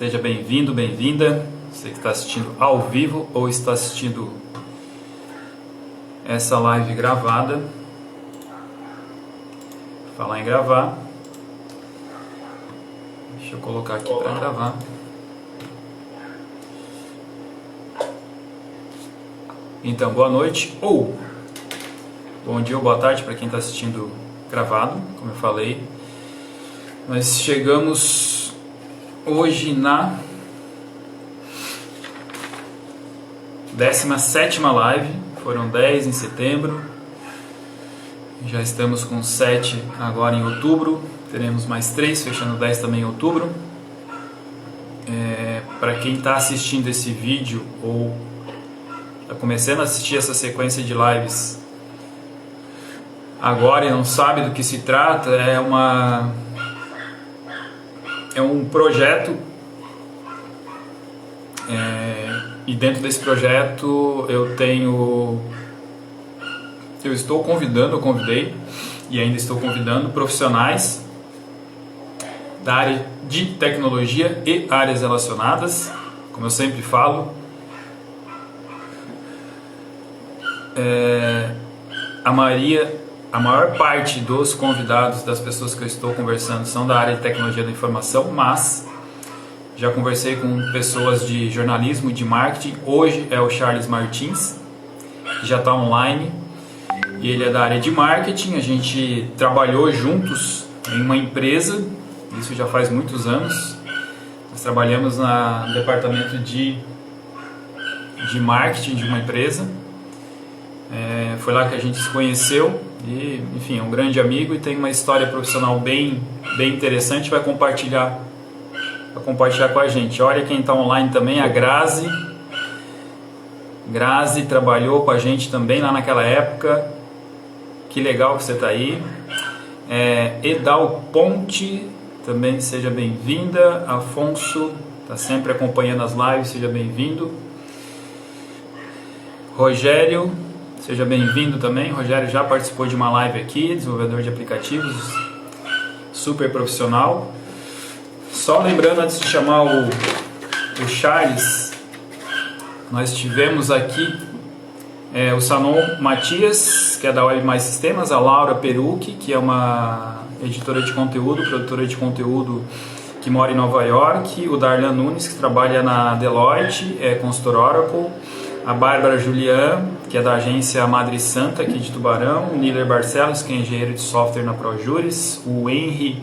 Seja bem-vindo, bem-vinda. Você que está assistindo ao vivo ou está assistindo essa live gravada. Falar em gravar. Deixa eu colocar aqui para gravar. Então, boa noite ou bom dia ou boa tarde para quem está assistindo gravado, como eu falei. Nós chegamos hoje na 17ª live, foram 10 em setembro, já estamos com 7 agora em outubro, teremos mais 3, fechando 10 também em outubro. Para quem está assistindo esse vídeo ou está começando a assistir essa sequência de lives agora e não sabe do que se trata, é um projeto e dentro desse projeto eu convidei e ainda estou convidando profissionais da área de tecnologia e áreas relacionadas, como eu sempre falo. A maior parte dos convidados, das pessoas que eu estou conversando, são da área de tecnologia da informação, mas já conversei com pessoas de jornalismo e de marketing. Hoje é o Charles Martins, que já está online, e ele é da área de marketing. A gente trabalhou juntos em uma empresa, isso já faz muitos anos. Nós trabalhamos no departamento de marketing de uma empresa. Foi lá que a gente se conheceu e, enfim, é um grande amigo e tem uma história profissional bem interessante, vai compartilhar com a gente. Olha quem está online também, a Grazi. Grazi trabalhou com a gente também lá naquela época. Que legal que você está aí. Edal Ponte, também seja bem-vinda. Afonso está sempre acompanhando as lives, seja bem-vindo. Rogério, seja bem-vindo também. Rogério já participou de uma live aqui, desenvolvedor de aplicativos, super profissional. Só lembrando, antes de chamar o Charles, nós tivemos aqui o Sanon Matias, que é da Web Mais Sistemas, a Laura Perucchi, que é uma editora de conteúdo, produtora de conteúdo que mora em Nova York, o Darlan Nunes, que trabalha na Deloitte, é consultor Oracle, a Bárbara Julian, que é da agência Madre Santa, aqui de Tubarão, o Niler Barcelos, que é engenheiro de software na Projuris, o Henry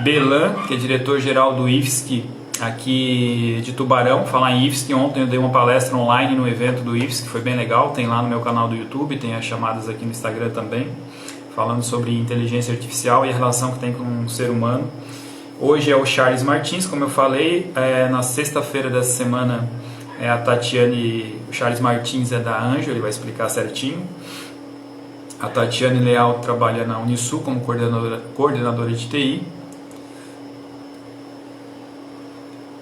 Belan, que é diretor-geral do IFSC, aqui de Tubarão. Falar em IFSC, ontem eu dei uma palestra online no evento do IFSC, que foi bem legal, tem lá no meu canal do YouTube, tem as chamadas aqui no Instagram também, falando sobre inteligência artificial e a relação que tem com o ser humano. Hoje é o Charles Martins, como eu falei, na sexta-feira dessa semana a Tatiane, o Charles Martins é da Anjo, ele vai explicar certinho. A Tatiane Leal trabalha na Unisul como coordenadora de TI.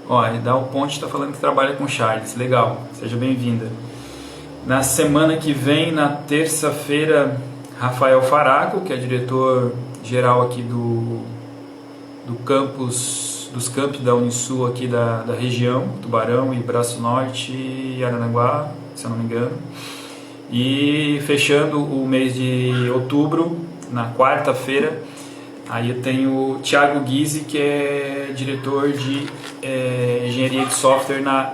A Edal Ponte está falando que trabalha com o Charles, legal, seja bem-vinda. Na semana que vem, na terça-feira, Rafael Faraco, que é diretor-geral aqui dos campos da Unisul aqui da região, Tubarão e Braço Norte e Aranaguá, se eu não me engano. E fechando o mês de outubro, na quarta-feira, aí eu tenho o Thiago Guise, que é diretor de engenharia de software na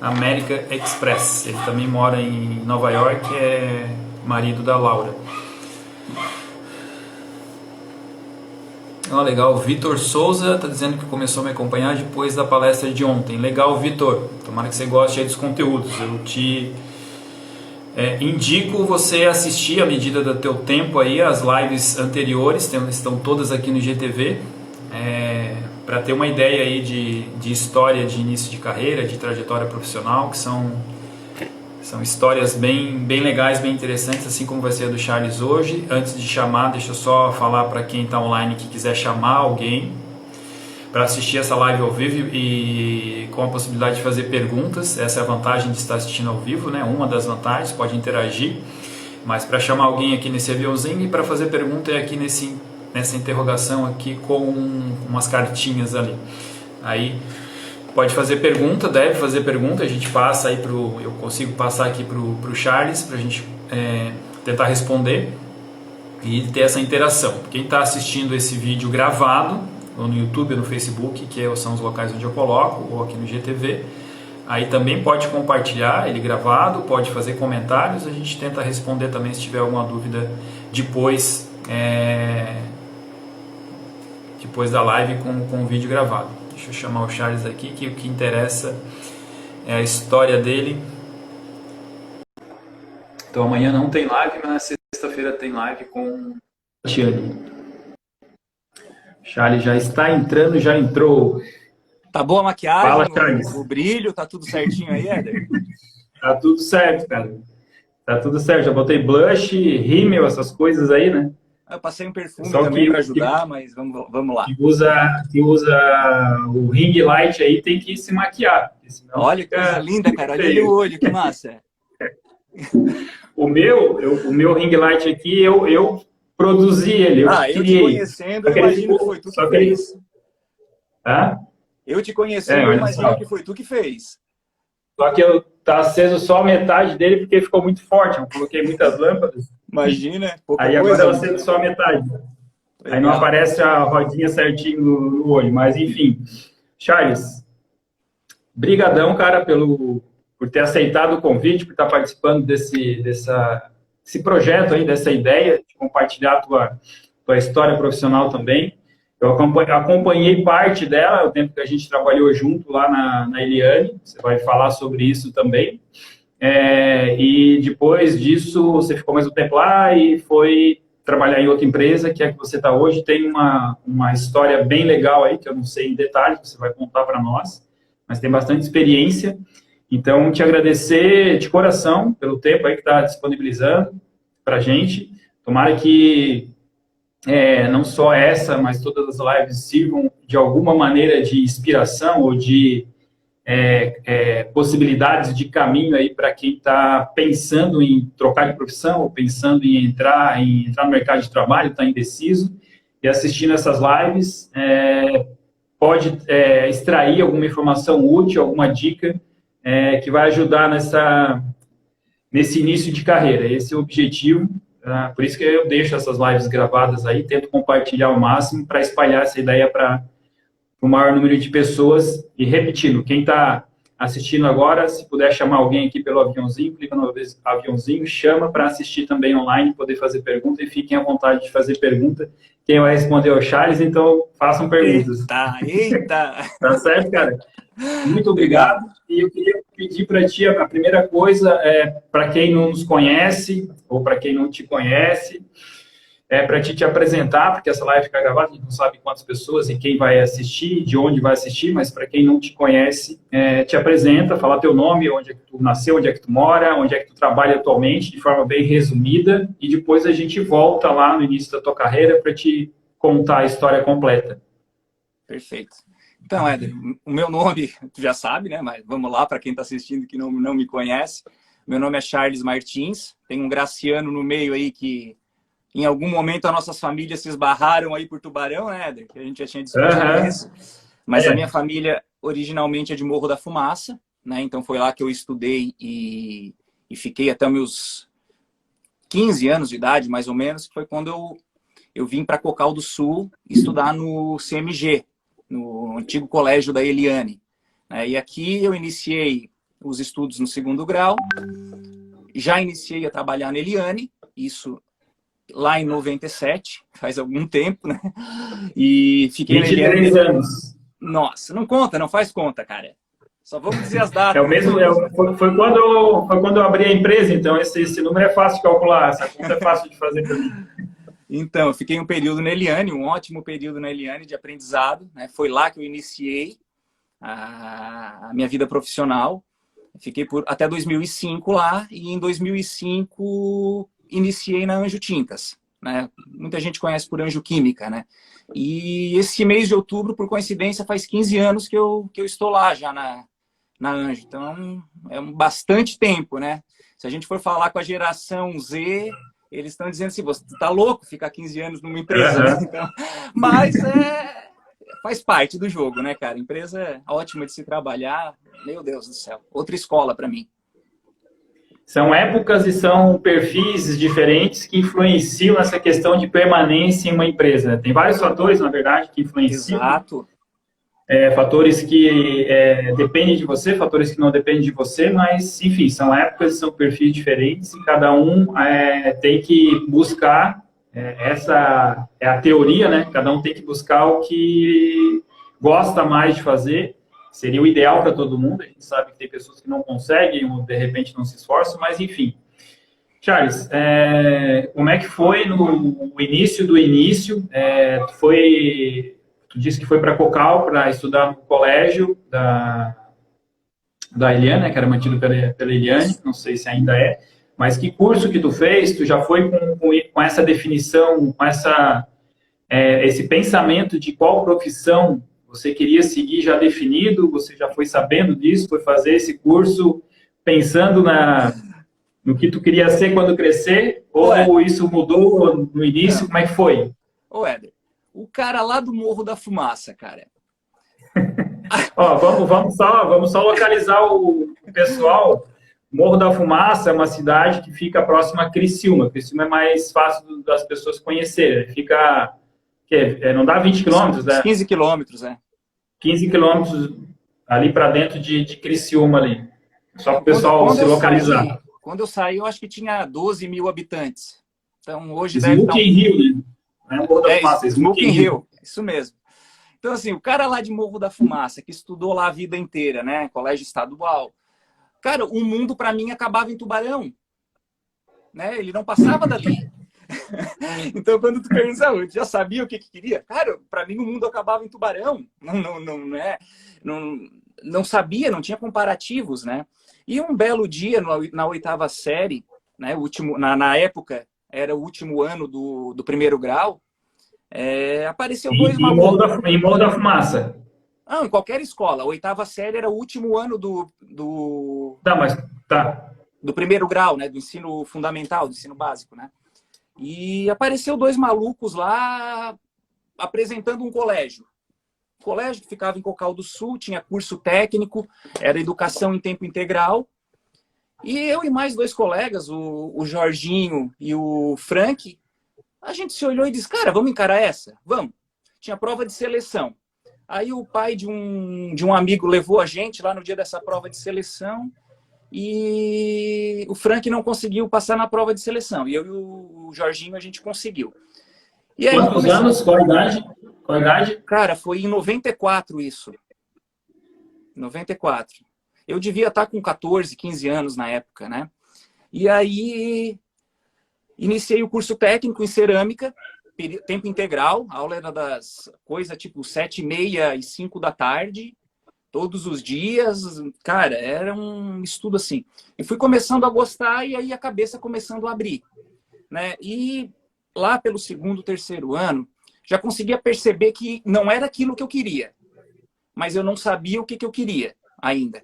America Express. Ele também mora em Nova York, é marido da Laura. Legal, o Vitor Souza está dizendo que começou a me acompanhar depois da palestra de ontem. Legal, Vitor, tomara que você goste aí dos conteúdos. Eu te indico você assistir à medida do teu tempo aí as lives anteriores, estão todas aqui no IGTV, para ter uma ideia aí de história de início de carreira, de trajetória profissional, que são histórias bem legais, bem interessantes, assim como vai ser a do Charles hoje. Antes de chamar, deixa eu só falar para quem está online que quiser chamar alguém para assistir essa live ao vivo e com a possibilidade de fazer perguntas. Essa é a vantagem de estar assistindo ao vivo, né? Uma das vantagens, pode interagir. Mas para chamar alguém aqui nesse aviãozinho e para fazer pergunta é aqui nessa interrogação aqui com umas cartinhas ali. Aí pode fazer pergunta, deve fazer pergunta, a gente passa aí eu consigo passar aqui pro Charles para a gente tentar responder e ter essa interação. Quem está assistindo esse vídeo gravado, ou no YouTube ou no Facebook, que são os locais onde eu coloco, ou aqui no GTV, aí também pode compartilhar ele gravado, pode fazer comentários, a gente tenta responder também se tiver alguma dúvida depois, depois da live com o vídeo gravado. Deixa eu chamar o Charles aqui, que o que interessa é a história dele. Então amanhã não tem live, mas na sexta-feira tem live com a Tiane. Charles já está entrando, já entrou. Tá boa a maquiagem? Fala, Charles. O brilho, tá tudo certinho aí, Éder? Tá tudo certo, cara. Tá tudo certo. Já botei blush, rímel, essas coisas aí, né? Eu passei um perfume só também para ajudar, mas vamos lá. Que usa o ring light aí tem que se maquiar. Olha que coisa linda, cara. Olha ali o olho, que massa. O meu ring light aqui, eu produzi ele. Eu te conhecendo, eu imagino que foi tu que fez. Hã? Eu te conhecendo, eu imagino que foi tu que fez. Só que tá aceso só a metade dele porque ficou muito forte. Eu coloquei muitas lâmpadas. Imagina. Aí agora eu acendo só a metade. Legal. Aí não aparece a rodinha certinho no olho. Mas enfim. Charles, brigadão, cara, por ter aceitado o convite, por estar participando desse projeto aí, dessa ideia de compartilhar a tua história profissional também. Eu acompanhei parte dela, o tempo que a gente trabalhou junto lá na Eliane, você vai falar sobre isso também. E depois disso, você ficou mais um tempo lá e foi trabalhar em outra empresa, que é que você está hoje. Tem uma história bem legal aí, que eu não sei em detalhes, você vai contar para nós, mas tem bastante experiência. Então, te agradecer de coração pelo tempo aí que está disponibilizando para a gente. Tomara que não só essa, mas todas as lives sirvam de alguma maneira de inspiração ou de possibilidades de caminho aí para quem está pensando em trocar de profissão ou pensando em entrar no mercado de trabalho, está indeciso, e assistindo essas lives pode extrair alguma informação útil, alguma dica que vai ajudar nesse início de carreira. Esse é o objetivo. Por isso que eu deixo essas lives gravadas aí, tento compartilhar ao máximo para espalhar essa ideia para o maior número de pessoas. E repetindo, quem está assistindo agora, se puder chamar alguém aqui pelo aviãozinho, clica no aviãozinho, chama para assistir também online, poder fazer pergunta, e fiquem à vontade de fazer pergunta. Quem vai responder é o Charles, então façam perguntas. Eita! Tá certo, cara? Muito obrigado. E eu queria pedir para ti, a primeira coisa, para quem não nos conhece, ou para quem não te conhece, para te apresentar, porque essa live fica gravada, a gente não sabe quantas pessoas e quem vai assistir, de onde vai assistir, mas para quem não te conhece, te apresenta, fala teu nome, onde é que tu nasceu, onde é que tu mora, onde é que tu trabalha atualmente, de forma bem resumida, e depois a gente volta lá no início da tua carreira para te contar a história completa. Perfeito. Então, Éder, o meu nome, tu já sabe, né? Mas vamos lá, para quem está assistindo que não me conhece. Meu nome é Charles Martins, tem um Graciano no meio aí que em algum momento as nossas famílias se esbarraram aí por Tubarão, né, Éder? Que a gente já tinha discutido isso. Mas a minha família originalmente é de Morro da Fumaça, né? Então foi lá que eu estudei e fiquei até meus 15 anos de idade, mais ou menos, que foi quando eu vim para Cocal do Sul estudar no CMG, no antigo colégio da Eliane. E aqui eu iniciei os estudos no 2º grau, já iniciei a trabalhar na Eliane, isso lá em 97, faz algum tempo, né? E fiquei 23 anos. Nossa, não conta, não faz conta, cara. Só vamos dizer as datas. Foi quando eu abri a empresa, então esse número é fácil de calcular, essa conta é fácil de fazer para mim. Então, eu fiquei um período na Eliane, um ótimo período na Eliane de aprendizado, né? Foi lá que eu iniciei a minha vida profissional. Fiquei até 2005 lá, e em 2005 iniciei na Anjo Tintas, né? Muita gente conhece por Anjo Química, né? E esse mês de outubro, por coincidência, faz 15 anos que eu estou lá já na Anjo. Então, é bastante tempo, né? Se a gente for falar com a geração Z, eles estão dizendo assim, você tá louco ficar 15 anos numa empresa, né? Então, mas faz parte do jogo, né, cara? Empresa é ótima de se trabalhar, meu Deus do céu. Outra escola para mim. São épocas e são perfis diferentes que influenciam essa questão de permanência em uma empresa. Tem vários fatores, na verdade, que influenciam. Exato. Fatores que dependem de você, fatores que não dependem de você, mas, enfim, são épocas, são perfis diferentes e cada um tem que buscar, essa é a teoria, né? Cada um tem que buscar o que gosta mais de fazer. Seria o ideal para todo mundo. A gente sabe que tem pessoas que não conseguem ou, de repente, não se esforçam, mas, enfim. Charles, como é que foi no início do início? Tu disse que foi para Cocal para estudar no colégio da Eliane, né, que era mantido pela Eliane, não sei se ainda é, mas que curso que tu fez? Tu já foi com essa definição, com esse pensamento de qual profissão você queria seguir já definido? Você já foi sabendo disso? Foi fazer esse curso pensando no que tu queria ser quando crescer? Ou isso mudou no início? Como é que foi? Ô, Éder, o cara lá do Morro da Fumaça, cara. Ó, vamos só localizar o pessoal. Morro da Fumaça é uma cidade que fica próxima a Criciúma. Criciúma é mais fácil das pessoas conhecerem. Fica, não dá 20 quilômetros, né? 15 quilômetros, né? 15 quilômetros ali para dentro de Criciúma ali. Só para o pessoal se localizar. Quando eu saí, eu acho que tinha 12 mil habitantes. Então, hoje Smoking Hill, né? Não é Morro da Fumaça, Smoking Hill. Isso mesmo. Então, assim, o cara lá de Morro da Fumaça, que estudou lá a vida inteira, né? Colégio estadual. Cara, o mundo, para mim, acabava em Tubarão. Né? Ele não passava dali. Então, quando tu pensa, eu já sabia o que queria. Cara, para mim, o mundo acabava em Tubarão. Não sabia, não tinha comparativos, né? E um belo dia, na 8ª série, né, na época, era o último ano do primeiro grau, apareceu dois malucos. Em Morro da Fumaça? Não, em qualquer escola. A 8ª série era o último ano do primeiro grau, né, do ensino fundamental, do ensino básico, né? E apareceu dois malucos lá apresentando um colégio. Colégio que ficava em Cocal do Sul, tinha curso técnico, era educação em tempo integral. E eu e mais dois colegas, o Jorginho e o Frank, a gente se olhou e disse, cara, vamos encarar essa? Vamos. Tinha prova de seleção. Aí o pai de um amigo levou a gente lá no dia dessa prova de seleção e o Frank não conseguiu passar na prova de seleção. E eu e o Jorginho a gente conseguiu. E aí, quantos anos? Qual a idade? Cara, foi em 94 isso. 94. Eu devia estar com 14, 15 anos na época, né? E aí, iniciei o curso técnico em cerâmica, tempo integral. A aula era das coisas tipo 7h30 e 5 da tarde, todos os dias. Cara, era um estudo assim. E fui começando a gostar e aí a cabeça começando a abrir, né? E lá pelo 2º, 3º ano, já conseguia perceber que não era aquilo que eu queria, mas eu não sabia o que eu queria ainda,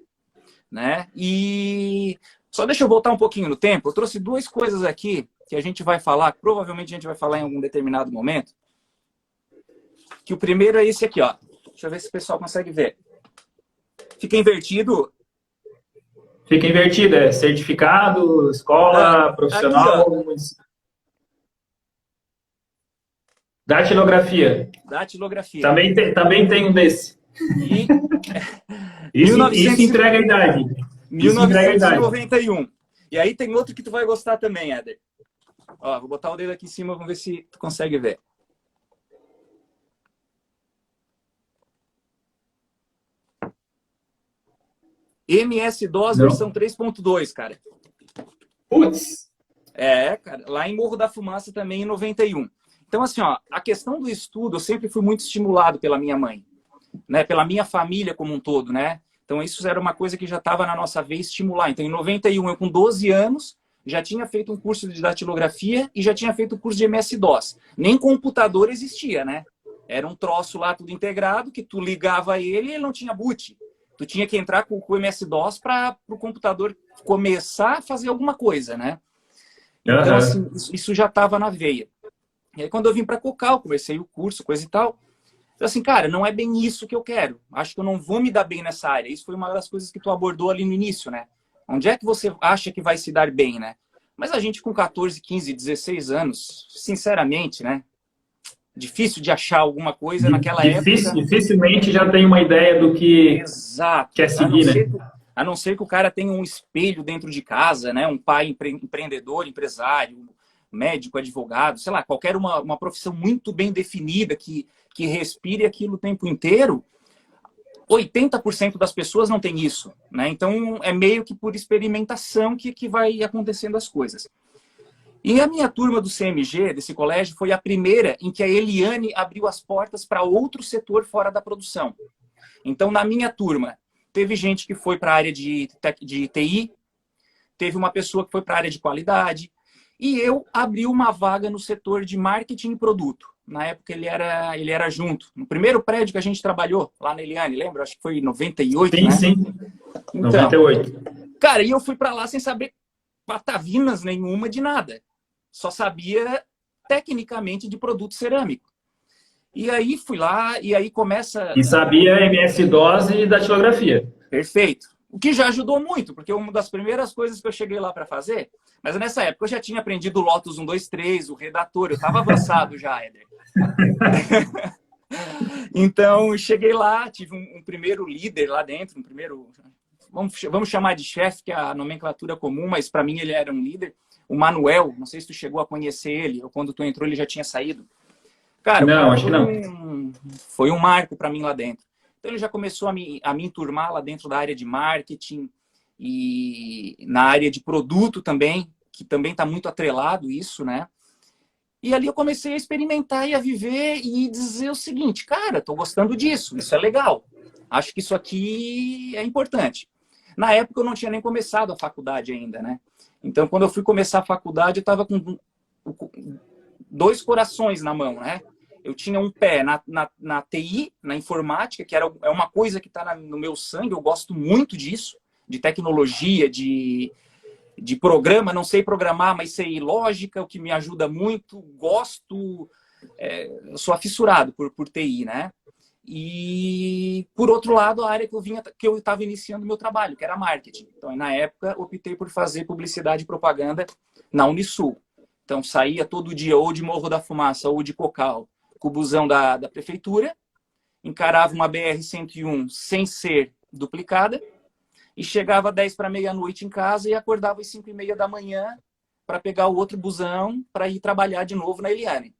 né? E só deixa eu voltar um pouquinho no tempo. Eu trouxe duas coisas aqui que a gente vai falar, que provavelmente a gente vai falar em algum determinado momento. Que o primeiro é esse aqui, ó. Deixa eu ver se o pessoal consegue ver. Fica invertido. Fica invertido, é certificado, escola, profissional. Aqui, Datilografia. Datilografia. Também tem um desse. E... isso entrega a idade. 1991. E aí tem outro que tu vai gostar também, Éder. Ó, vou botar o dedo aqui em cima, vamos ver se tu consegue ver. MS-DOS versão 3.2, cara. Putz! Cara, lá em Morro da Fumaça também, em 91. Então, assim, ó, a questão do estudo, eu sempre fui muito estimulado pela minha mãe, né? Pela minha família como um todo, né? Então, isso era uma coisa que já estava na nossa vez estimular. Então, em 91, eu com 12 anos, já tinha feito um curso de datilografia e já tinha feito o curso de MS-DOS. Nem computador existia, né? Era um troço lá tudo integrado, que tu ligava ele e ele não tinha boot. Tu tinha que entrar com o MS-DOS para o computador começar a fazer alguma coisa, né? Então, assim, isso já estava na veia. E aí, quando eu vim para Cocal, comecei o curso, coisa e tal, eu assim, cara, não é bem isso que eu quero. Acho que eu não vou me dar bem nessa área. Isso foi uma das coisas que tu abordou ali no início, né? Onde é que você acha que vai se dar bem, né? Mas a gente com 14, 15, 16 anos, sinceramente, né? Difícil de achar alguma coisa naquela época. Dificilmente já tem uma ideia do que Exato. quer seguir, né? A não ser que o cara tenha um espelho dentro de casa, né? Um pai empreendedor, empresário, médico, advogado, sei lá, qualquer uma profissão muito bem definida que respire aquilo o tempo inteiro. 80% das pessoas não tem isso, né? Então é meio que por experimentação que vai acontecendo as coisas. E a minha turma do CMG, desse colégio, foi a primeira em que a Eliane abriu as portas para outro setor fora da produção. Então, na minha turma, teve gente que foi para a área de TI, teve uma pessoa que foi para a área de qualidade, e eu abri uma vaga no setor de marketing e produto. Na época ele era junto. No primeiro prédio que a gente trabalhou, lá na Eliane, lembra? Acho que foi em 98, sim, né? Sim, então, 98. Cara, e eu fui para lá sem saber patavinas nenhuma de nada. Só sabia tecnicamente de produto cerâmico. E aí fui lá, e aí começa... E sabia MS-DOS e datilografia. Perfeito. O que já ajudou muito, porque uma das primeiras coisas que eu cheguei lá para fazer, mas nessa época eu já tinha aprendido o Lotus 123, o redator, eu estava avançado já, Éder. Então, cheguei lá, tive um primeiro líder lá dentro, um primeiro... Vamos chamar de chefe, que é a nomenclatura comum, mas para mim ele era um líder. O Manuel, não sei se tu chegou a conhecer ele, ou quando tu entrou ele já tinha saído. Cara, não, acho que não. Foi um marco para mim lá dentro. Então ele já começou a me enturmar lá dentro da área de marketing e na área de produto também, que também está muito atrelado isso, né? E ali eu comecei a experimentar e a viver e dizer o seguinte, cara, tô gostando disso, isso é legal. Acho que isso aqui é importante. Na época eu não tinha nem começado a faculdade ainda, né? Então quando eu fui começar a faculdade eu estava com 2 corações na mão, né? Eu tinha um pé na TI, na informática, que é uma coisa que está no meu sangue, eu gosto muito disso, de tecnologia, de programa, não sei programar, mas sei lógica, o que me ajuda muito, gosto, eu sou afissurado por TI, né? E, por outro lado, a área que eu estava iniciando o meu trabalho, que era marketing. Então, na época, optei por fazer publicidade e propaganda na Unisul. Então, saía todo dia ou de Morro da Fumaça ou de Cocal, com o busão da prefeitura, encarava uma BR-101 sem ser duplicada e chegava 10 para meia-noite em casa e acordava às 5h30 da manhã para pegar o outro busão para ir trabalhar de novo na Eliane.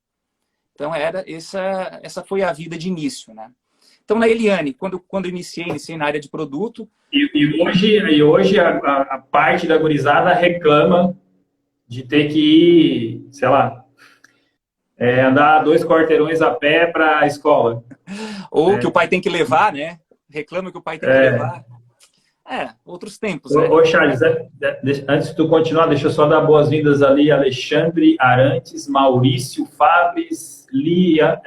Então, essa foi a vida de início, né? Então, na Eliane, quando eu iniciei na área de produto... E hoje a parte da gurizada reclama de ter que ir, sei lá, andar 2 quarteirões a pé para a escola. Ou que o pai tem que levar, né? Reclama que o pai tem que levar. Outros tempos, né? Ô Charles, antes de tu continuar, deixa eu só dar boas-vindas ali, Alexandre Arantes, Maurício Fabris, Lia,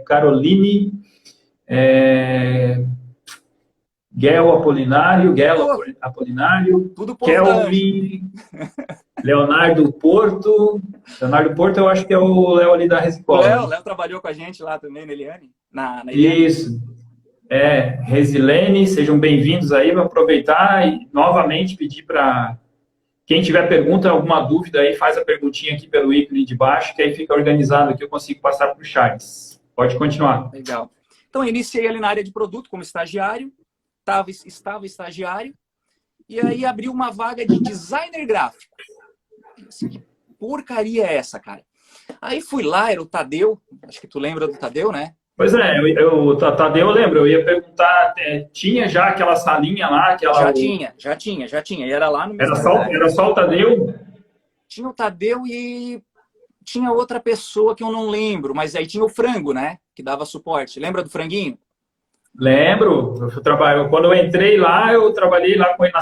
Caroline, Guel Apolinário, tudo Kelvin, Leonardo Porto. Leonardo Porto, eu acho que é o Léo ali da Rescola. O Léo trabalhou com a gente lá também na Eliane. Na Eliane. Isso. Resilene, sejam bem-vindos aí. Vou aproveitar e novamente pedir para quem tiver pergunta, alguma dúvida aí, faz a perguntinha aqui pelo ícone de baixo, que aí fica organizado aqui, eu consigo passar para o Charles. Pode continuar. Legal. Então, eu iniciei ali na área de produto como estagiário, estava estagiário, e aí abriu uma vaga de designer gráfico. Assim, que porcaria é essa, cara? Aí fui lá, era o Tadeu, acho que tu lembra do Tadeu, né? Pois é, o Tadeu eu lembro, eu ia perguntar, tinha já aquela salinha lá? Já tinha, e era lá no mesmo era só o Tadeu? Tinha o Tadeu e tinha outra pessoa que eu não lembro, mas aí tinha o Frango, né? Que dava suporte. Lembra do Franguinho? Lembro, quando eu entrei lá, eu trabalhei lá com ele,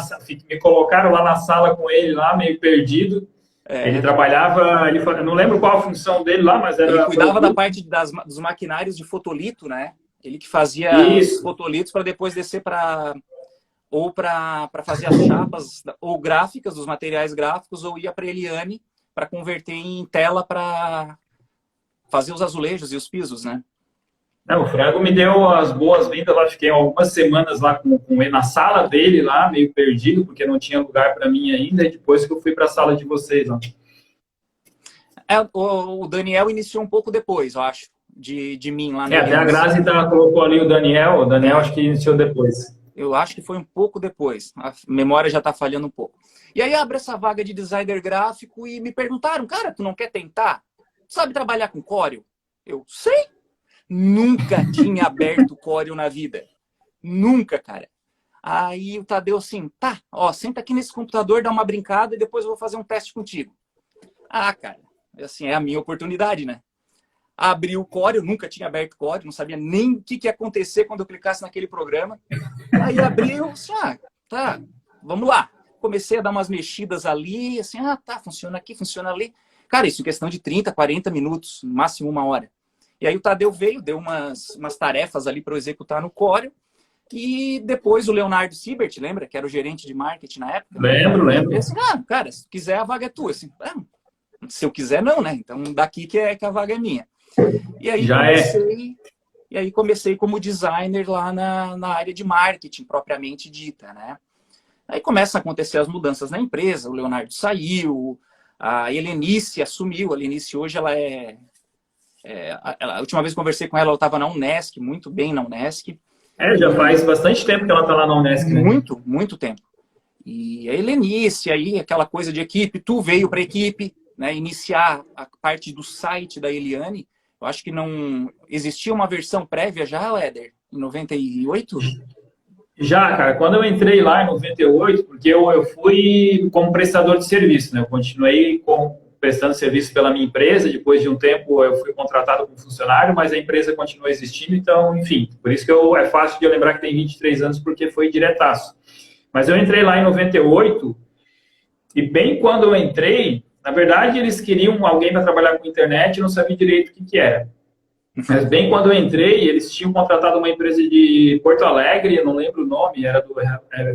me colocaram lá na sala com ele, lá meio perdido. Ele trabalhava, eu não lembro qual a função dele lá, mas era... Ele cuidava da parte dos maquinários de fotolito, né? Ele que fazia os fotolitos para depois descer para fazer as chapas ou gráficas, dos materiais gráficos, ou ia para a Eliane para converter em tela para fazer os azulejos e os pisos, né? Não, o Frango me deu as boas-vindas lá, fiquei algumas semanas lá com ele na sala dele lá, meio perdido, porque não tinha lugar para mim ainda, e depois que eu fui para a sala de vocês lá. O Daniel iniciou um pouco depois, eu acho, de mim lá no até a Grazi colocou ali o Daniel acho que iniciou depois. Eu acho que foi um pouco depois, a memória já está falhando um pouco. E aí abre essa vaga de designer gráfico e me perguntaram, cara, tu não quer tentar? Tu sabe trabalhar com Corel? Eu sei. Nunca tinha aberto Corel na vida. Nunca, cara. Aí o Tadeu assim, tá, ó, senta aqui nesse computador, dá uma brincada e depois eu vou fazer um teste contigo. Ah, cara, assim, é a minha oportunidade, né? Abri o Corel, nunca tinha aberto Corel, não sabia nem o que ia acontecer quando eu clicasse naquele programa. Aí abriu, assim, tá, vamos lá. Comecei a dar umas mexidas ali, assim, tá, funciona aqui, funciona ali. Cara, isso em questão de 30, 40 minutos, no máximo 1 hora. E aí o Tadeu veio, deu umas tarefas ali para eu executar no Corel. E depois o Leonardo Siebert, lembra? Que era o gerente de marketing na época. Lembro. Ele assim, cara, se tu quiser a vaga é tua. Assim, se eu quiser não, né? Então daqui que a vaga é minha. E aí comecei como designer lá na área de marketing, propriamente dita, né? Aí começam a acontecer as mudanças na empresa, o Leonardo saiu, a Helenice assumiu. A Helenice hoje ela a última vez que conversei com ela, ela estava na Unesc, muito bem na Unesc. Já faz bastante tempo que ela está lá na Unesc, né? Muito tempo. E a Helenice, aí aquela coisa de equipe, tu veio para a equipe, né, iniciar a parte do site da Eliane. Eu acho que não existia uma versão prévia já, Éder, em 98? Já, cara, quando eu entrei lá em 98, porque eu fui como prestador de serviço, né? Eu continuei prestando serviço pela minha empresa, depois de um tempo eu fui contratado como funcionário, mas a empresa continua existindo, então, enfim, por isso que é fácil de eu lembrar que tem 23 anos, porque foi diretaço. Mas eu entrei lá em 98, e bem quando eu entrei, na verdade, eles queriam alguém para trabalhar com internet e não sabia direito o que era. Mas bem quando eu entrei, eles tinham contratado uma empresa de Porto Alegre, eu não lembro o nome, era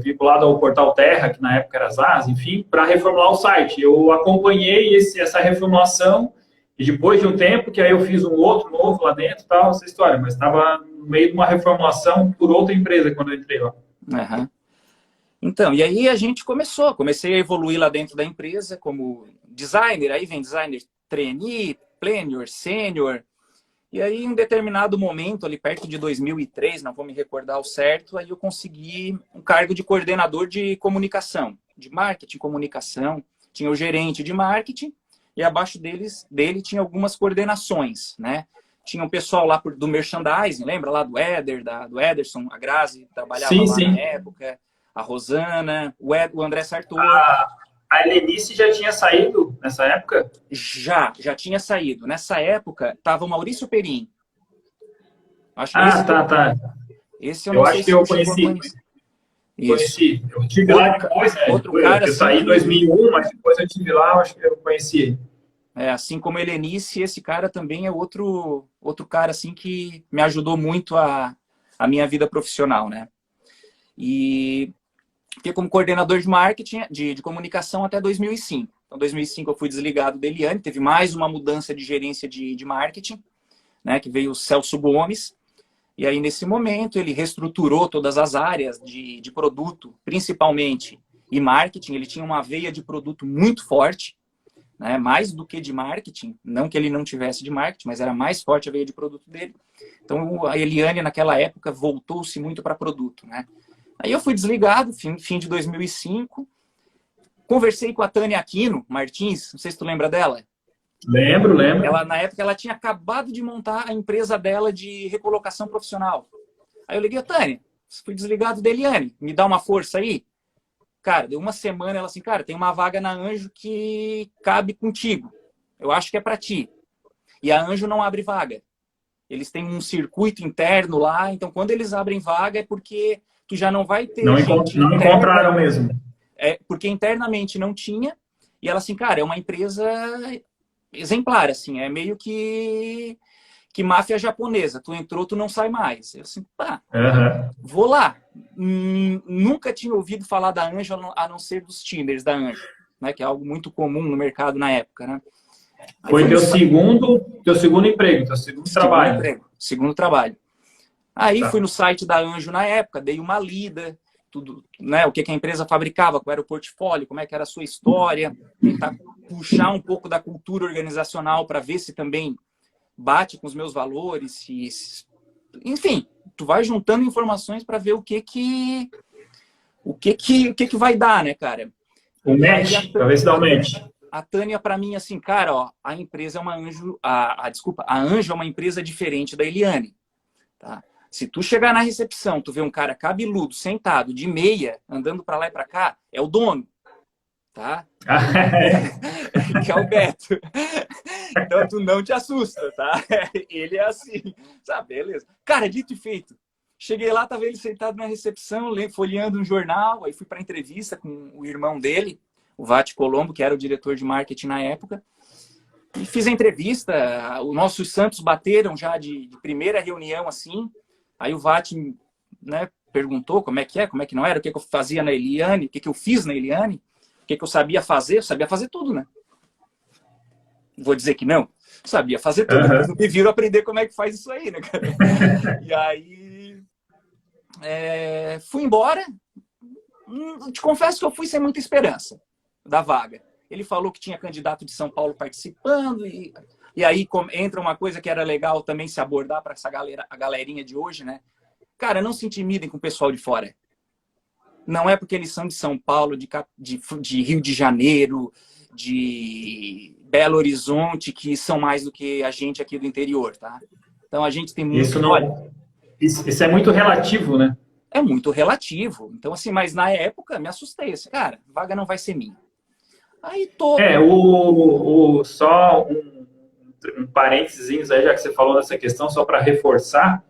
vinculado ao Portal Terra, que na época era ZAS, enfim, para reformular o site. Eu acompanhei essa reformulação e depois de um tempo, que aí eu fiz um outro novo lá dentro, tal, essa história, mas estava no meio de uma reformulação por outra empresa quando eu entrei lá. Uhum. Então, e aí a gente comecei a evoluir lá dentro da empresa como designer, aí vem designer trainee, plenior, sênior. E aí, em um determinado momento, ali perto de 2003, não vou me recordar o certo, aí eu consegui um cargo de coordenador de comunicação, de marketing, comunicação. Tinha o gerente de marketing e abaixo dele tinha algumas coordenações, né? Tinha um pessoal lá do merchandising, lembra lá do Éder, do Ederson, a Grazi, trabalhava lá na época, a Rosana, o André Sartor. A Helenice já tinha saído nessa época? Já tinha saído. Nessa época, estava o Maurício Perim. Acho que tá. Esse eu não sei se eu conheci. Conheci. Eu tive lá depois, né? Eu saí em 2001, mas depois eu tive lá, acho que eu conheci. Assim como a Helenice, esse cara também é outro cara assim que me ajudou muito a minha vida profissional, né? E fiquei como coordenador de marketing, de comunicação até 2005. Então, em 2005 eu fui desligado da Eliane, teve mais uma mudança de gerência de marketing, né, que veio o Celso Gomes. E aí, nesse momento, ele reestruturou todas as áreas de produto, principalmente, e marketing. Ele tinha uma veia de produto muito forte, né, mais do que de marketing. Não que ele não tivesse de marketing, mas era mais forte a veia de produto dele. Então, a Eliane, naquela época, voltou-se muito para produto, né? Aí eu fui desligado, fim de 2005. Conversei com a Tânia Aquino Martins, não sei se tu lembra dela. Lembro. Na época, ela tinha acabado de montar a empresa dela de recolocação profissional. Aí eu liguei a Tânia, fui desligado da Eliane, me dá uma força aí? Cara, deu uma semana, ela assim, cara, tem uma vaga na Anjo que cabe contigo. Eu acho que é para ti. E a Anjo não abre vaga. Eles têm um circuito interno lá, então quando eles abrem vaga é porque tu já não vai ter não encontraram mesmo. Porque internamente não tinha. E ela assim, cara, é uma empresa exemplar, assim, é meio que máfia japonesa. Tu entrou, tu não sai mais. Eu assim, vou lá. Nunca tinha ouvido falar da Anjo, a não ser dos Tinders da Anjo. né? Que é algo muito comum no mercado na época, né? Aí Foi teu segundo emprego, teu segundo trabalho. Segundo trabalho. Aí Tá. fui no site da Anjo na época, dei uma lida, tudo, né? O que a empresa fabricava, qual era o portfólio, como é que era a sua história, tentar puxar um pouco da cultura organizacional para ver se também bate com os meus valores, enfim, tu vai juntando informações para ver o que vai dar, né, cara? O match, pra ver se dá o match. A Tânia, para mim, assim, cara, ó, a empresa é uma Anjo, a Anjo é uma empresa diferente da Eliane, tá? Se tu chegar na recepção, tu vê um cara cabeludo, sentado, de meia, andando para lá e para cá, é o dono, tá? Que é o Beto. Então tu não te assusta, tá? Ele é assim, sabe? Beleza. Cara, dito e feito. Cheguei lá, tava ele sentado na recepção, folheando um jornal, aí fui para entrevista com o irmão dele, o Vati Colombo, que era o diretor de marketing na época. E fiz a entrevista, os nossos santos bateram já de primeira reunião, assim. Aí o Vati, né, perguntou como é que não era, o que eu fazia na Eliane, o que eu fiz na Eliane, o que eu sabia fazer. Eu sabia fazer tudo, né? Vou dizer que não. Sabia fazer tudo, mas não me viram aprender como é que faz isso aí, né, cara? E aí fui embora. Te confesso que eu fui sem muita esperança da vaga. Ele falou que tinha candidato de São Paulo participando e aí entra uma coisa que era legal também se abordar para essa galera, a galerinha de hoje, né? Cara, não se intimidem com o pessoal de fora. Não é porque eles são de São Paulo, de Rio de Janeiro, de Belo Horizonte, que são mais do que a gente aqui do interior, tá? Então a gente tem muito... Isso é muito relativo, né? É muito relativo. Então, assim, mas na época me assustei. Assim, cara, vaga não vai ser minha. Aí só um parênteses aí, já que você falou dessa questão, só para reforçar.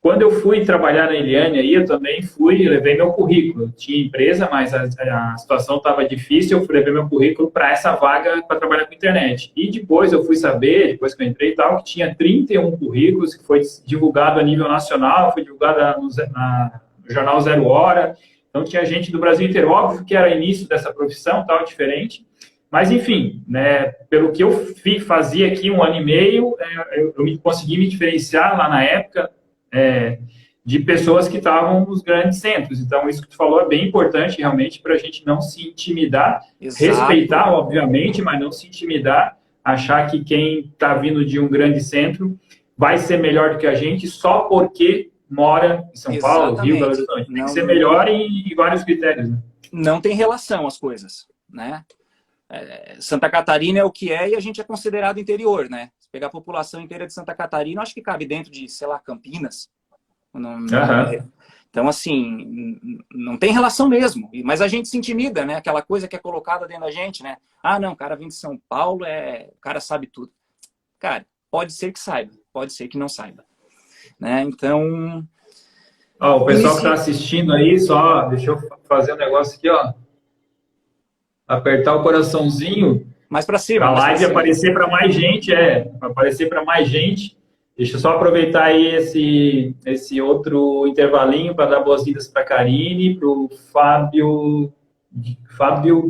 Quando eu fui trabalhar na Eliane, aí eu também levei meu currículo. Eu tinha empresa, mas a situação estava difícil, eu levei meu currículo para essa vaga para trabalhar com internet. E depois eu fui saber, depois que eu entrei e tal, que tinha 31 currículos, que foi divulgado a nível nacional, foi divulgado no jornal Zero Hora. Então tinha gente do Brasil inteiro, óbvio que era início dessa profissão, tal, diferente. Mas, enfim, né, pelo que eu fazia aqui 1 ano e meio, eu consegui me diferenciar lá na época, de pessoas que estavam nos grandes centros. Então, isso que tu falou é bem importante, realmente, para a gente não se intimidar. Exato. Respeitar, obviamente, mas não se intimidar, achar que quem está vindo de um grande centro vai ser melhor do que a gente só porque mora em São Paulo, Rio, Belo Horizonte. Tem que ser melhor em vários critérios. Né? Não tem relação as coisas, né? Santa Catarina é o que é e a gente é considerado interior, né? Se pegar a população inteira de Santa Catarina, acho que cabe dentro de, sei lá, Campinas. Então, assim, não tem relação mesmo. Mas a gente se intimida, né? Aquela coisa que é colocada dentro da gente, né? Ah, não, o cara vem de São Paulo, o cara sabe tudo. Cara, pode ser que saiba, pode ser que não saiba. Né? Então... o pessoal que está assistindo aí, só deixa eu fazer um negócio aqui, ó. Apertar o coraçãozinho. Mais para cima. Para a live aparecer para mais gente, aparecer para mais gente. Deixa eu só aproveitar aí esse outro intervalinho para dar boas-vindas para a Karine, para o Fábio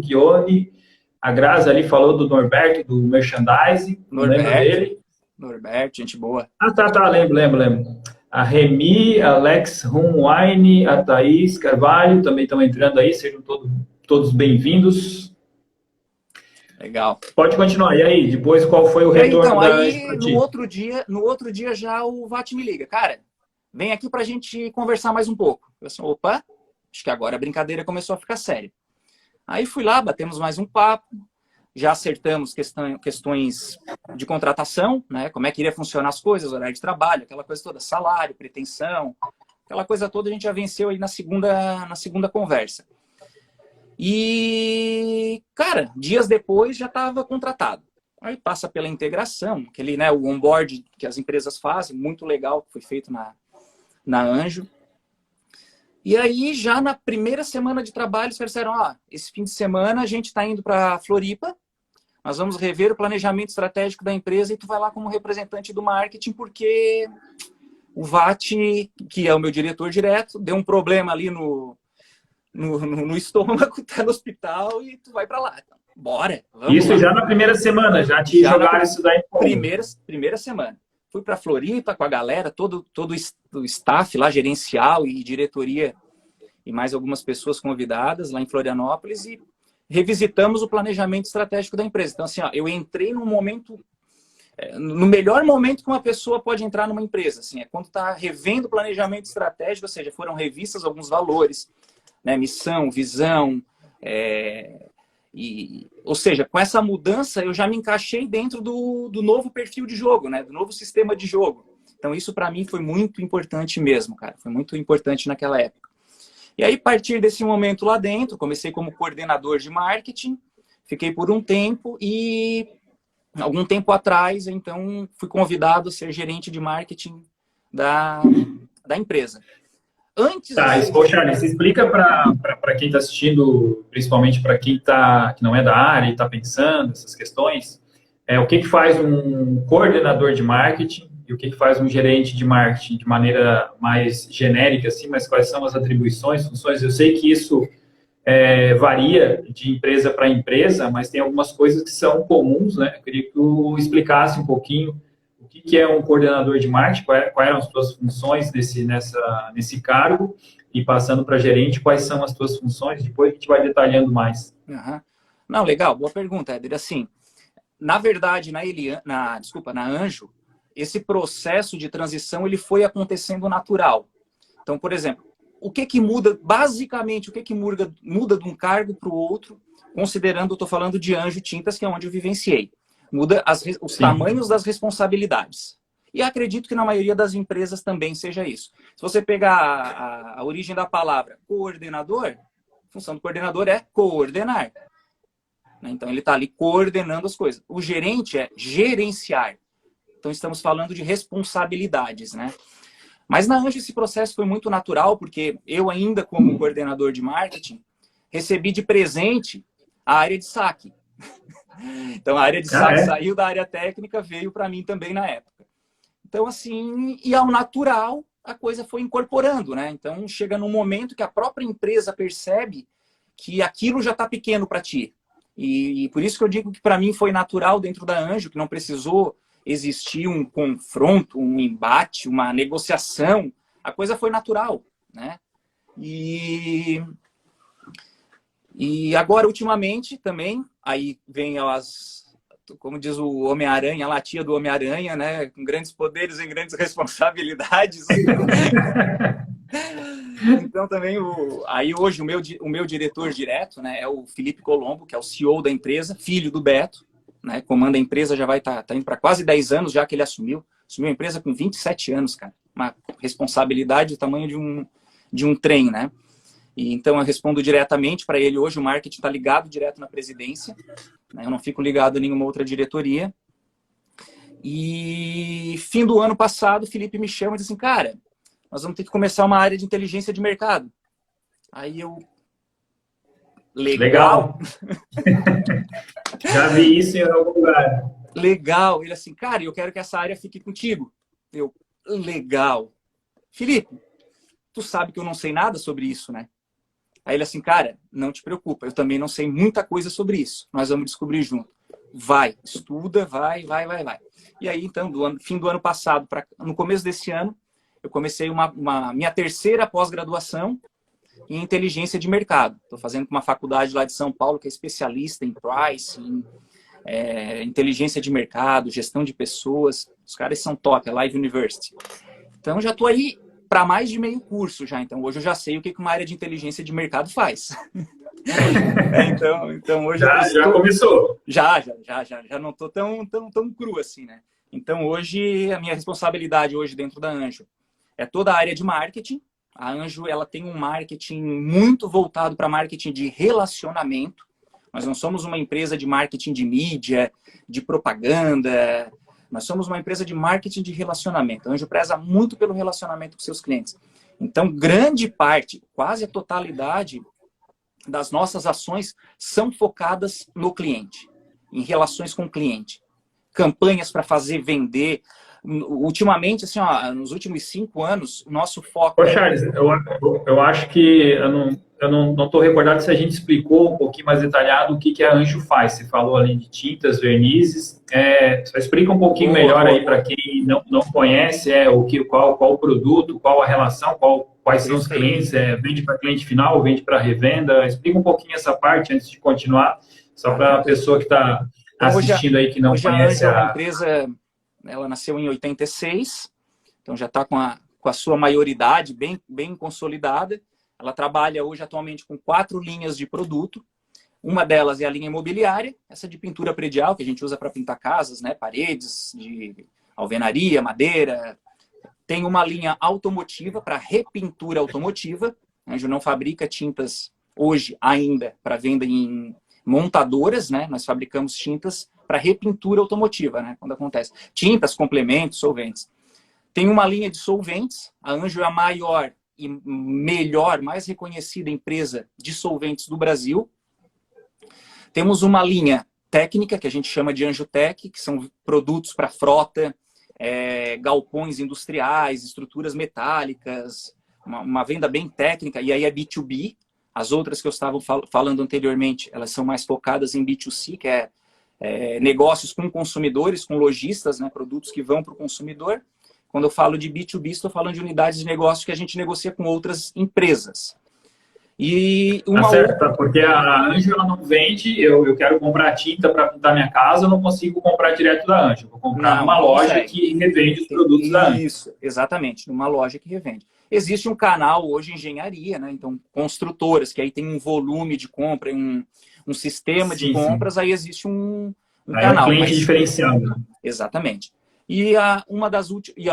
Ghioni. A Grazi ali falou do Norberto, do merchandising. Lembro dele. Norberto, gente boa. Tá, lembro. A Remi, Alex Rumwine, a Thaís Carvalho também estão entrando aí, sejam todos bem-vindos. Legal. Pode continuar. E aí, depois qual foi o retorno então, da aí, no outro dia já o Vati me liga. Cara, vem aqui pra gente conversar mais um pouco. Eu assim, opa, acho que agora a brincadeira começou a ficar séria. Aí fui lá, batemos mais um papo, já acertamos questões de contratação, né? Como é que iria funcionar as coisas, horário de trabalho, aquela coisa toda, salário, pretensão, aquela coisa toda a gente já venceu aí na segunda conversa. E, cara, dias depois já estava contratado. Aí passa pela integração, aquele, né, o onboard que as empresas fazem, muito legal, que foi feito na Anjo. E aí, já na primeira semana de trabalho, eles disseram, esse fim de semana a gente está indo para Floripa, nós vamos rever o planejamento estratégico da empresa e tu vai lá como representante do marketing, porque o Vati, que é o meu diretor direto, deu um problema ali no estômago, tá no hospital e tu vai para lá. Então, bora, vamos Isso lá. já na primeira semana, já te Já jogaram isso daí. Primeira semana. Fui para Floripa com a galera, todo o staff lá, gerencial e diretoria, e mais algumas pessoas convidadas lá em Florianópolis, e revisitamos o planejamento estratégico da empresa. Então, assim, ó, eu entrei num momento, no melhor momento que uma pessoa pode entrar numa empresa, assim, é quando está revendo o planejamento estratégico, ou seja, foram revistas alguns valores, né, missão, visão, ou seja, com essa mudança eu já me encaixei dentro do novo perfil de jogo, né, do novo sistema de jogo. Então isso para mim foi muito importante mesmo, cara, foi muito importante naquela época. E aí, a partir desse momento lá dentro, comecei como coordenador de marketing, fiquei por um tempo e, algum tempo atrás, então, fui convidado a ser gerente de marketing da empresa. Antes... Tá, Charles, explica para quem está assistindo, principalmente para quem que não é da área e está pensando essas questões, o que faz um coordenador de marketing e o que faz um gerente de marketing de maneira mais genérica, assim, mas quais são as atribuições, funções? Eu sei que isso varia de empresa para empresa, mas tem algumas coisas que são comuns, né? Eu queria que tu explicasse um pouquinho o que é um coordenador de marketing, quais eram as tuas funções nesse cargo, e passando para gerente, quais são as tuas funções, depois a gente vai detalhando mais. Uhum. Não, legal, boa pergunta, Éder. Assim, na verdade, na Anjo, esse processo de transição ele foi acontecendo natural. Então, por exemplo, o que muda, basicamente, o que muda de um cargo para o outro, considerando, eu estou falando de Anjo Tintas, que é onde eu vivenciei. Muda os tamanhos das responsabilidades. E acredito que na maioria das empresas também seja isso. Se você pegar a origem da palavra coordenador, a função do coordenador é coordenar. Então, ele está ali coordenando as coisas. O gerente é gerenciar. Então, estamos falando de responsabilidades, né? Mas na Anjo esse processo foi muito natural, porque eu ainda, como coordenador de marketing, recebi de presente a área de saque. Então, a área de saque saiu da área técnica, veio para mim também na época. Então, assim, e ao natural, a coisa foi incorporando, né? Então, chega num momento que a própria empresa percebe que aquilo já está pequeno para ti. E por isso que eu digo que para mim foi natural dentro da Anjo, que não precisou existir um confronto, um embate, uma negociação. A coisa foi natural, né? E agora, ultimamente, também, aí vem como diz o Homem-Aranha, a tia do Homem-Aranha, né? Com grandes poderes e grandes responsabilidades. Então, também, aí hoje o meu diretor direto, né, é o Felipe Colombo, que é o CEO da empresa, filho do Beto, né, comanda a empresa, já vai tá indo para quase 10 anos já que ele assumiu a empresa com 27 anos, cara. Uma responsabilidade do tamanho de um trem, né? E, então, eu respondo diretamente para ele. Hoje o marketing está ligado direto na presidência, né? Eu não fico ligado a nenhuma outra diretoria. E fim do ano passado, o Felipe me chama e diz assim, cara, nós vamos ter que começar uma área de inteligência de mercado. Aí eu... Legal. Já vi isso em algum lugar. Legal. Ele assim, cara, eu quero que essa área fique contigo. Eu, legal. Felipe, tu sabe que eu não sei nada sobre isso, né? Aí ele assim, cara, não te preocupa, eu também não sei muita coisa sobre isso. Nós vamos descobrir junto. Vai, estuda, vai. E aí, então, fim do ano passado, no começo desse ano, eu comecei uma minha terceira pós-graduação em inteligência de mercado. Estou fazendo com uma faculdade lá de São Paulo que é especialista em pricing, inteligência de mercado, gestão de pessoas. Os caras são top, é Live University. Então, já estou aí para mais de meio curso já. Então, hoje eu já sei o que uma área de inteligência de mercado faz. Então hoje... Já começou. Já não estou tão cru assim, né? Então, hoje, a minha responsabilidade hoje dentro da Anjo é toda a área de marketing. A Anjo, ela tem um marketing muito voltado para marketing de relacionamento. Nós não somos uma empresa de marketing de mídia, de propaganda. Nós somos uma empresa de marketing de relacionamento. A Anjo preza muito pelo relacionamento com seus clientes. Então, grande parte, quase a totalidade das nossas ações são focadas no cliente, em relações com o cliente. Campanhas para fazer vender ultimamente, assim, ó, nos últimos 5 anos, o nosso foco Ô, Charles, eu acho que eu não estou recordado se a gente explicou um pouquinho mais detalhado o que, que a Anjo faz. Você falou ali de tintas, vernizes. Só explica um pouquinho melhor aí para quem não conhece qual o produto, qual a relação, quais são os clientes, vende para cliente final, vende para revenda. Explica um pouquinho essa parte antes de continuar, só para a pessoa que está assistindo aí que não conhece a Anjo é uma empresa, ela nasceu em 86, então já está com a sua maioridade bem consolidada. Ela trabalha hoje atualmente com 4 linhas de produto. Uma delas é a linha imobiliária, essa de pintura predial, que a gente usa para pintar casas, né, paredes, de alvenaria, madeira. Tem uma linha automotiva para repintura automotiva. A Anjo não fabrica tintas hoje ainda para venda em montadoras, né? Nós fabricamos tintas para repintura automotiva, né? Quando acontece. Tintas, complementos, solventes. Tem uma linha de solventes. A Anjo é a maior e melhor, mais reconhecida empresa de solventes do Brasil. Temos uma linha técnica, que a gente chama de AnjoTech, que são produtos para frota, galpões industriais, estruturas metálicas, uma venda bem técnica, e aí é B2B. As outras que eu estava falando anteriormente, elas são mais focadas em B2C, que é negócios com consumidores, com lojistas, né, produtos que vão para o consumidor. Quando eu falo de B2B, estou falando de unidades de negócio que a gente negocia com outras empresas. E porque a Anjo ela não vende, eu quero comprar tinta para pintar minha casa, eu não consigo comprar direto da Anjo. Vou comprar numa loja que revende os produtos da Anjo. Isso, exatamente, numa loja que revende. Existe um canal hoje, engenharia, né? Então, construtoras, que aí tem um volume de compra, um sistema de compras, aí existe um canal. É um cliente diferenciado. Exatamente. E a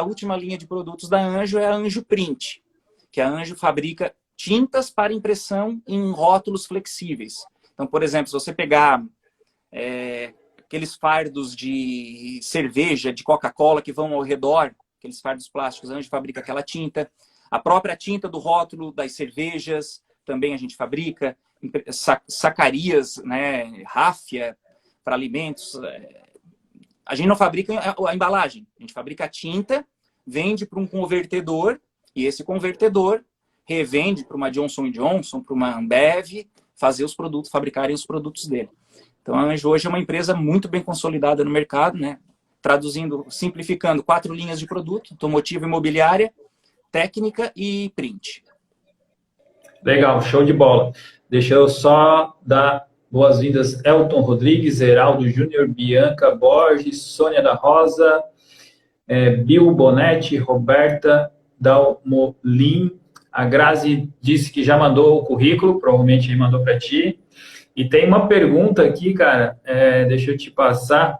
última linha de produtos da Anjo é a Anjo Print, que a Anjo fabrica tintas para impressão em rótulos flexíveis. Então, por exemplo, se você pegar aqueles fardos de cerveja, de Coca-Cola que vão ao redor, aqueles fardos plásticos, a Anjo fabrica aquela tinta. A própria tinta do rótulo das cervejas também a gente fabrica. Sacarias, né, ráfia para alimentos. A gente não fabrica a embalagem. A gente fabrica a tinta, vende para um convertedor, e esse convertedor revende para uma Johnson & Johnson, para uma Ambev, fabricarem os produtos dele. Então, a Anjo hoje é uma empresa muito bem consolidada no mercado, né? Traduzindo, simplificando, 4 linhas de produto: automotiva, imobiliária, técnica e print. Legal, show de bola. Deixa eu só dar boas-vindas Elton Rodrigues, Heraldo Júnior, Bianca Borges, Sônia da Rosa, Bill Bonetti, Roberta Dalmolin. A Grazi disse que já mandou o currículo, provavelmente ele mandou para ti. E tem uma pergunta aqui, cara, deixa eu te passar,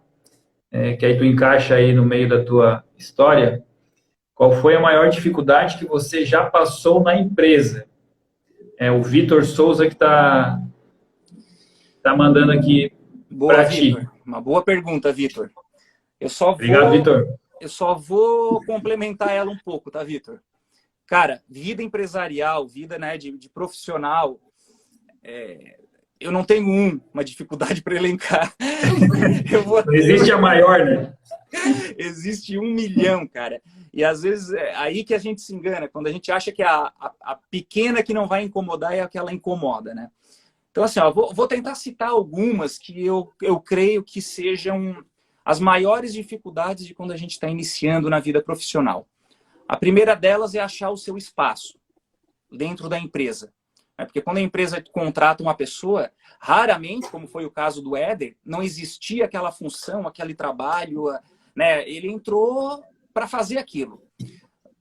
que aí tu encaixa aí no meio da tua história. Qual foi a maior dificuldade que você já passou na empresa? O Vitor Souza que tá mandando aqui para ti. Uma boa pergunta, Vitor. Obrigado, Vitor. Eu só vou complementar ela um pouco, tá, Vitor? Cara, vida empresarial, vida, né, de profissional, eu não tenho uma dificuldade para elencar. Não existe a maior, né? Existe 1 milhão, cara. E às vezes é aí que a gente se engana, quando a gente acha que a pequena que não vai incomodar é a que ela incomoda, né? Então, assim, ó, vou tentar citar algumas que eu creio que sejam as maiores dificuldades de quando a gente está iniciando na vida profissional. A primeira delas é achar o seu espaço dentro da empresa. Porque quando a empresa contrata uma pessoa, raramente, como foi o caso do Éder, não existia aquela função, aquele trabalho, né? Ele entrou para fazer aquilo.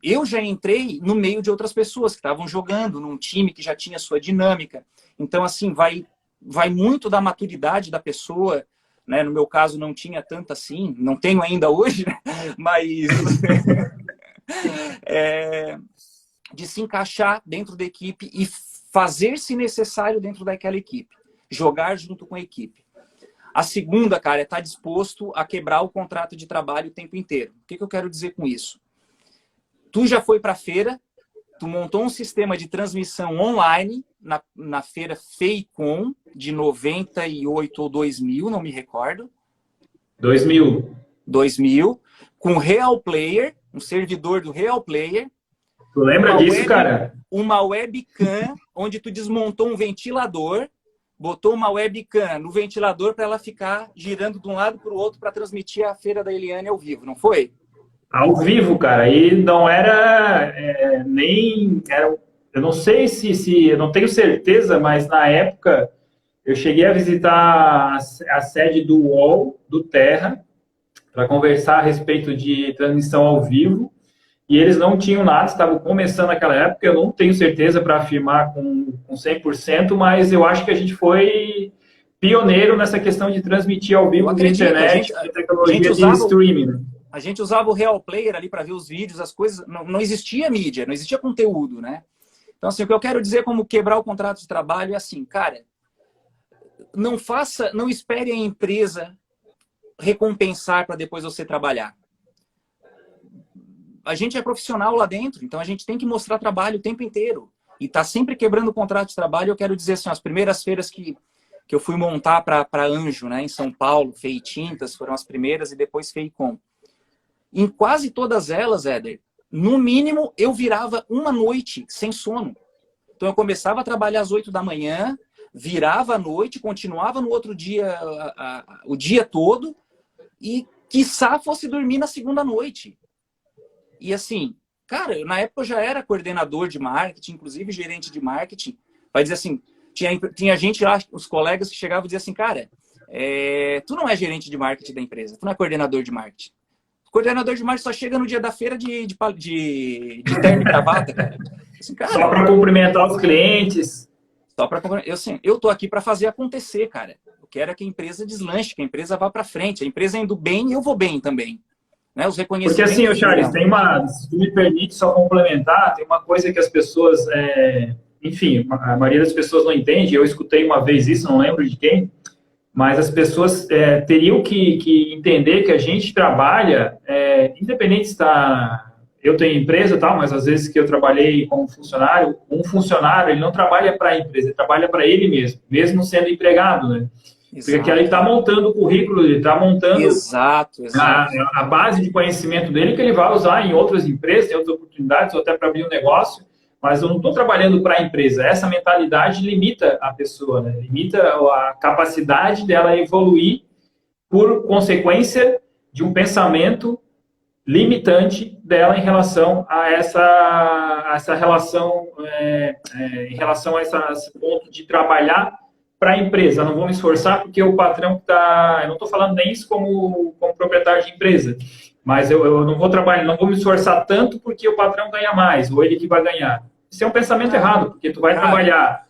Eu já entrei no meio de outras pessoas que estavam jogando num time que já tinha sua dinâmica. Então, assim, vai muito da maturidade da pessoa, né? No meu caso, não tinha tanto assim, não tenho ainda hoje, né? Mas de se encaixar dentro da equipe e fazer-se necessário dentro daquela equipe, jogar junto com a equipe. A segunda, cara, é estar disposto a quebrar o contrato de trabalho o tempo inteiro. O que eu quero dizer com isso? Tu já foi para a feira, tu montou um sistema de transmissão online na feira FEICOM de 98 ou 2000, não me recordo. 2000. com Real Player, um servidor do Real Player. Tu lembra disso, cara? Uma webcam, onde tu desmontou um ventilador, botou uma webcam no ventilador para ela ficar girando de um lado para o outro para transmitir a feira da Eliane ao vivo, não foi? Ao vivo, cara. E não era nem... eu não sei se... Eu não tenho certeza, mas na época eu cheguei a visitar a sede do UOL, do Terra, para conversar a respeito de transmissão ao vivo. E eles não tinham nada, estavam começando naquela época. Eu não tenho certeza para afirmar com 100%, mas eu acho que a gente foi pioneiro nessa questão de transmitir ao vivo na internet, a tecnologia de streaming. Né? A gente usava o Real Player ali para ver os vídeos, as coisas. Não existia mídia, não existia conteúdo, né? Então, assim, o que eu quero dizer como quebrar o contrato de trabalho é assim, cara, não espere a empresa recompensar para depois você trabalhar. A gente é profissional lá dentro, então a gente tem que mostrar trabalho o tempo inteiro. E tá sempre quebrando o contrato de trabalho. Eu quero dizer assim, as primeiras feiras que eu fui montar para Anjo, né, em São Paulo, FEI Tintas, foram as primeiras, e depois FEICom. Em quase todas elas, Éder, no mínimo, eu virava uma noite sem sono. Então eu começava a trabalhar às 8 da manhã, virava à noite, continuava no outro dia, o dia todo, e quiçá fosse dormir na segunda noite. E assim, cara, na época eu já era coordenador de marketing, inclusive gerente de marketing. Vai dizer assim, tinha gente lá, os colegas que chegavam e diziam assim, cara, tu não é gerente de marketing da empresa, tu não é coordenador de marketing. O coordenador de marketing só chega no dia da feira de terno e gravata, cara. Assim, cara, só para cumprimentar os clientes. Só para eu tô aqui para fazer acontecer, cara. Eu quero que a empresa deslanche, que a empresa vá para frente. A empresa indo bem, eu vou bem também. Né, os reconhecimentos. Porque assim, Charles, se tu me permite só complementar, tem uma coisa que as pessoas, enfim, a maioria das pessoas não entende. Eu escutei uma vez isso, não lembro de quem, mas as pessoas teriam que entender que a gente trabalha, independente se eu tenho empresa e tal, mas às vezes que eu trabalhei como funcionário, um funcionário, ele não trabalha para a empresa, ele trabalha para ele mesmo sendo empregado, né? Porque aqui ele está montando o currículo, ele está montando a base de conhecimento dele que ele vai usar em outras empresas, em outras oportunidades, ou até para abrir um negócio, mas eu não estou trabalhando para a empresa. Essa mentalidade limita a pessoa, né? Limita a capacidade dela evoluir por consequência de um pensamento limitante dela em relação a essa relação, em relação a esse ponto de trabalhar para a empresa. Eu não vou me esforçar porque o patrão está... Eu não estou falando nem isso como proprietário de empresa, mas eu não vou trabalhar, não vou me esforçar tanto porque o patrão ganha mais, ou ele que vai ganhar. Isso é um pensamento errado, porque tu vai trabalhar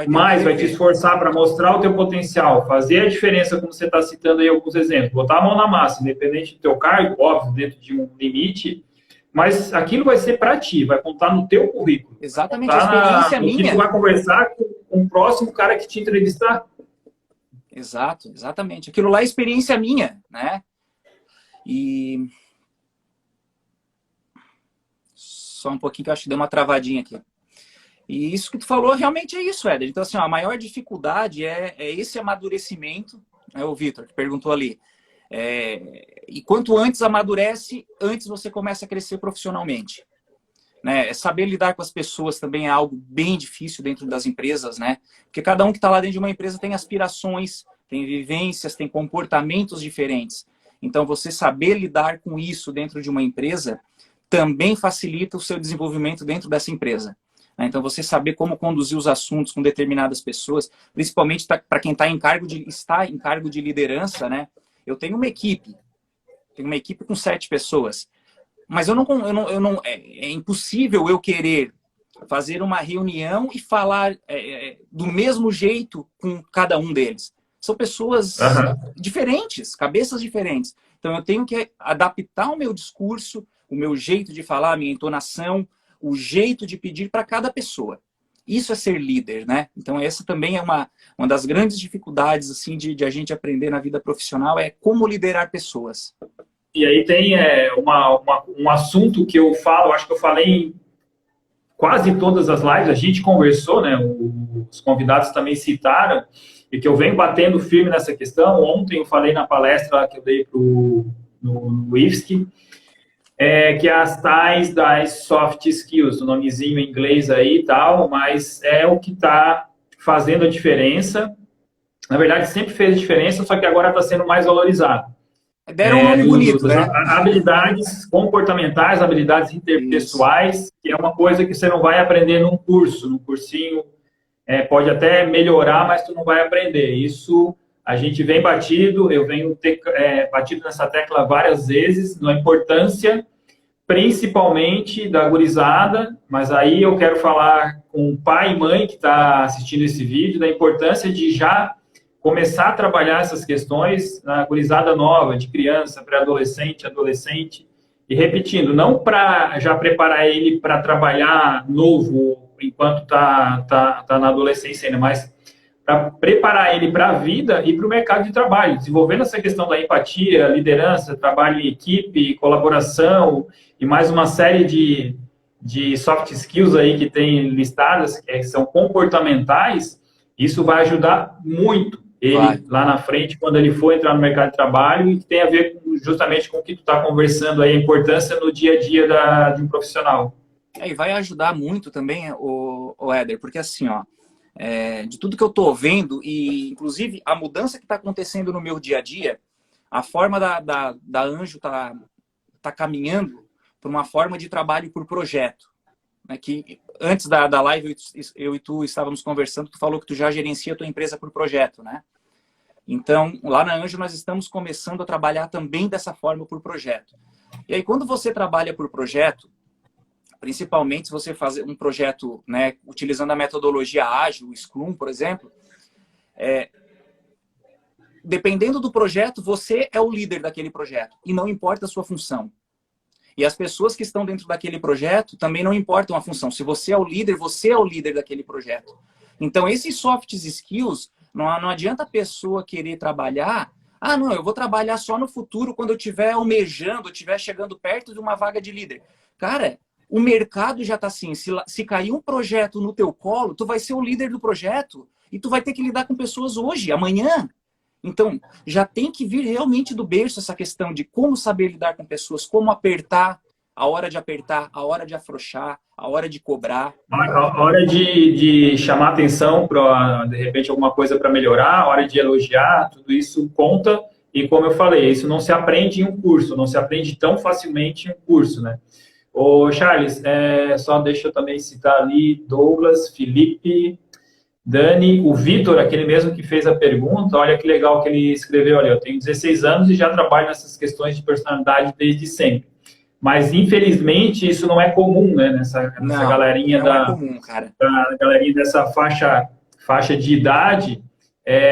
mais, vai te esforçar para mostrar o teu potencial, fazer a diferença, como você está citando aí alguns exemplos, botar a mão na massa, independente do teu cargo, óbvio, dentro de um limite, mas aquilo vai ser para ti, vai contar no teu currículo. Exatamente, a experiência minha. Que tu vai conversar com o próximo cara que te entrevistar. Exato, exatamente. Aquilo lá é experiência minha, né? E... Só um pouquinho que eu acho que deu uma travadinha aqui. E isso que tu falou realmente é isso, Éder. Então, assim, ó, a maior dificuldade é esse amadurecimento, né, o Vitor, que perguntou ali. E quanto antes amadurece, antes você começa a crescer profissionalmente. Né? Saber lidar com as pessoas também é algo bem difícil dentro das empresas, né? Porque cada um que está lá dentro de uma empresa tem aspirações, tem vivências, tem comportamentos diferentes. Então, você saber lidar com isso dentro de uma empresa também facilita o seu desenvolvimento dentro dessa empresa. Então, você saber como conduzir os assuntos com determinadas pessoas, principalmente para quem está em cargo de liderança, né? Eu tenho uma equipe com 7 pessoas, mas é impossível eu querer fazer uma reunião e falar do mesmo jeito com cada um deles. São pessoas diferentes, cabeças diferentes. Então, eu tenho que adaptar o meu discurso, o meu jeito de falar, a minha entonação, o jeito de pedir para cada pessoa. Isso é ser líder, né? Então, essa também é uma das grandes dificuldades assim, de a gente aprender na vida profissional, é como liderar pessoas. E aí tem um assunto que eu falo, acho que eu falei em quase todas as lives, a gente conversou, né? Os convidados também citaram, e que eu venho batendo firme nessa questão. Ontem eu falei na palestra que eu dei no IFSC, que é as tais das soft skills, o nomezinho em inglês aí e tal, mas é o que está fazendo a diferença. Na verdade, sempre fez diferença, só que agora está sendo mais valorizado. Deram um nome bonito, Das né? habilidades comportamentais, habilidades Isso. interpessoais, que é uma coisa que você não vai aprender num curso, num cursinho, pode até melhorar, mas tu não vai aprender. Isso a gente vem batido, eu venho batido nessa tecla várias vezes, na importância, principalmente da gurizada, mas aí eu quero falar com o pai e mãe que está assistindo esse vídeo, da importância de já começar a trabalhar essas questões na gurizada nova, de criança, pré-adolescente, adolescente, e repetindo, não para já preparar ele para trabalhar novo enquanto tá na adolescência ainda, mas para preparar ele para a vida e para o mercado de trabalho, desenvolvendo essa questão da empatia, liderança, trabalho em equipe, colaboração e mais uma série de soft skills aí que tem listadas, que são comportamentais. Isso vai ajudar muito ele lá na frente, quando ele for entrar no mercado de trabalho, e que tem a ver justamente com o que tu está conversando aí, a importância no dia a dia de um profissional. E vai ajudar muito também, o Éder, porque assim, ó, de tudo que eu estou vendo, e inclusive a mudança que está acontecendo no meu dia a dia, a forma da Anjo tá caminhando para uma forma de trabalho por projeto. Né, que antes da live eu e tu estávamos conversando, tu falou que tu já gerencia a tua empresa por projeto, né? Então, lá na Anjo nós estamos começando a trabalhar também dessa forma por projeto. E aí, quando você trabalha por projeto, principalmente se você fazer um projeto, né, utilizando a metodologia ágil, o Scrum, por exemplo, dependendo do projeto, você é o líder daquele projeto e não importa a sua função. E as pessoas que estão dentro daquele projeto também não importam a função. Se você é o líder daquele projeto. Então, esses soft skills, não adianta a pessoa querer trabalhar. Ah, não, eu vou trabalhar só no futuro quando eu estiver almejando, estiver chegando perto de uma vaga de líder. Cara, o mercado já está assim. Se cair um projeto no teu colo, tu vai ser o líder do projeto e tu vai ter que lidar com pessoas hoje, amanhã. Então, já tem que vir realmente do berço essa questão de como saber lidar com pessoas, como apertar, a hora de afrouxar, a hora de cobrar. A hora de chamar atenção para, de repente, alguma coisa para melhorar, a hora de elogiar, tudo isso conta. E como eu falei, isso não se aprende em um curso, não se aprende tão facilmente em um curso, né? Ô, Charles, só deixa eu também citar ali Douglas, Felipe, Dani, o Vitor, aquele mesmo que fez a pergunta, olha que legal que ele escreveu ali, eu tenho 16 anos e já trabalho nessas questões de personalidade desde sempre. Mas, infelizmente, isso não é comum, né, nessa galerinha não é comum, cara. da galerinha dessa faixa de idade.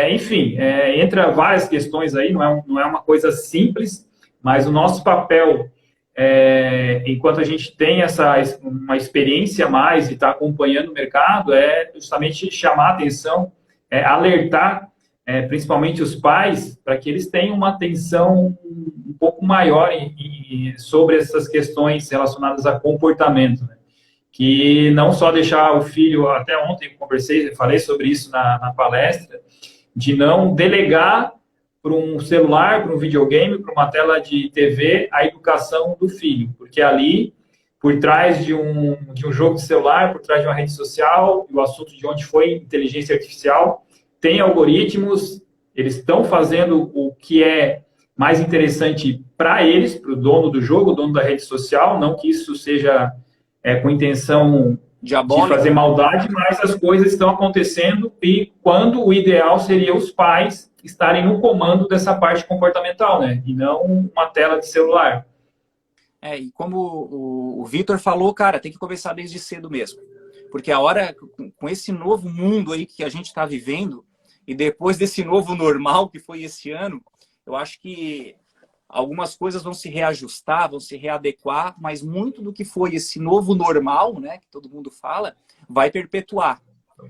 Enfim, entra várias questões aí, não é uma coisa simples, mas o nosso papel, enquanto a gente tem uma experiência a mais e está acompanhando o mercado, é justamente chamar a atenção, alertar, principalmente os pais, para que eles tenham uma atenção um pouco maior sobre essas questões relacionadas a comportamento, né? Que não só deixar o filho, até ontem eu falei sobre isso na palestra, de não delegar para um celular, para um videogame, para uma tela de TV, a educação do filho. Porque ali, por trás de um jogo de celular, por trás de uma rede social, o assunto de onde foi inteligência artificial, tem algoritmos, eles estão fazendo o que é mais interessante para eles, para o dono do jogo, o dono da rede social, não que isso seja com intenção diabólica, de fazer maldade, mas as coisas estão acontecendo e quando o ideal seria os pais estarem no comando dessa parte comportamental, né? E não uma tela de celular. E como o Vitor falou, cara, tem que começar desde cedo mesmo. Porque a hora, com esse novo mundo aí que a gente está vivendo, e depois desse novo normal que foi esse ano, eu acho que algumas coisas vão se reajustar, vão se readequar, mas muito do que foi esse novo normal, né, que todo mundo fala, vai perpetuar.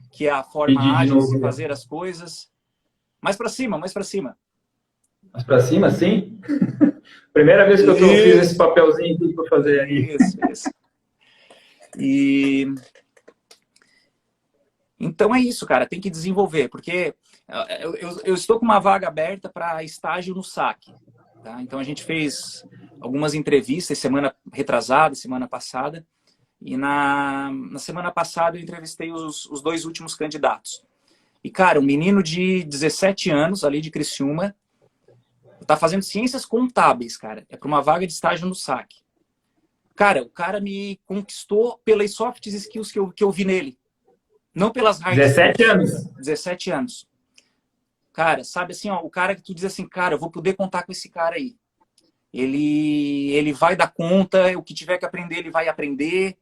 Que é a forma ágil de se fazer as coisas. Mais para cima, mais para cima. Mais para cima, sim? Primeira vez que eu fiz esse papelzinho aqui para fazer aí. Isso. Então é isso, cara, tem que desenvolver, porque eu estou com uma vaga aberta para estágio no SAC. Tá? Então a gente fez algumas entrevistas semana retrasada, semana passada, e na semana passada eu entrevistei os dois últimos candidatos. E, cara, um menino de 17 anos, ali de Criciúma, tá fazendo ciências contábeis, cara. É para uma vaga de estágio no SAC. Cara, o cara me conquistou pelas soft skills que eu vi nele. Não pelas hard 17 skills. anos. 17 anos. Cara, sabe assim, ó, o cara que tu diz assim, cara, eu vou poder contar com esse cara aí. Ele vai dar conta, o que tiver que aprender, ele vai aprender.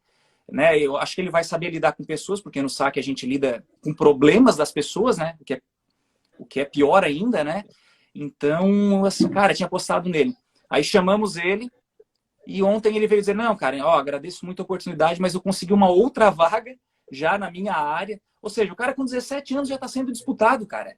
Né? Eu acho que ele vai saber lidar com pessoas, porque no SAC a gente lida com problemas das pessoas, né? O que é pior ainda, né? Então, assim, cara, tinha apostado nele. Aí chamamos ele e ontem ele veio dizer, não, cara, ó, agradeço muito a oportunidade, mas eu consegui uma outra vaga já na minha área. Ou seja, o cara com 17 anos já está sendo disputado, cara.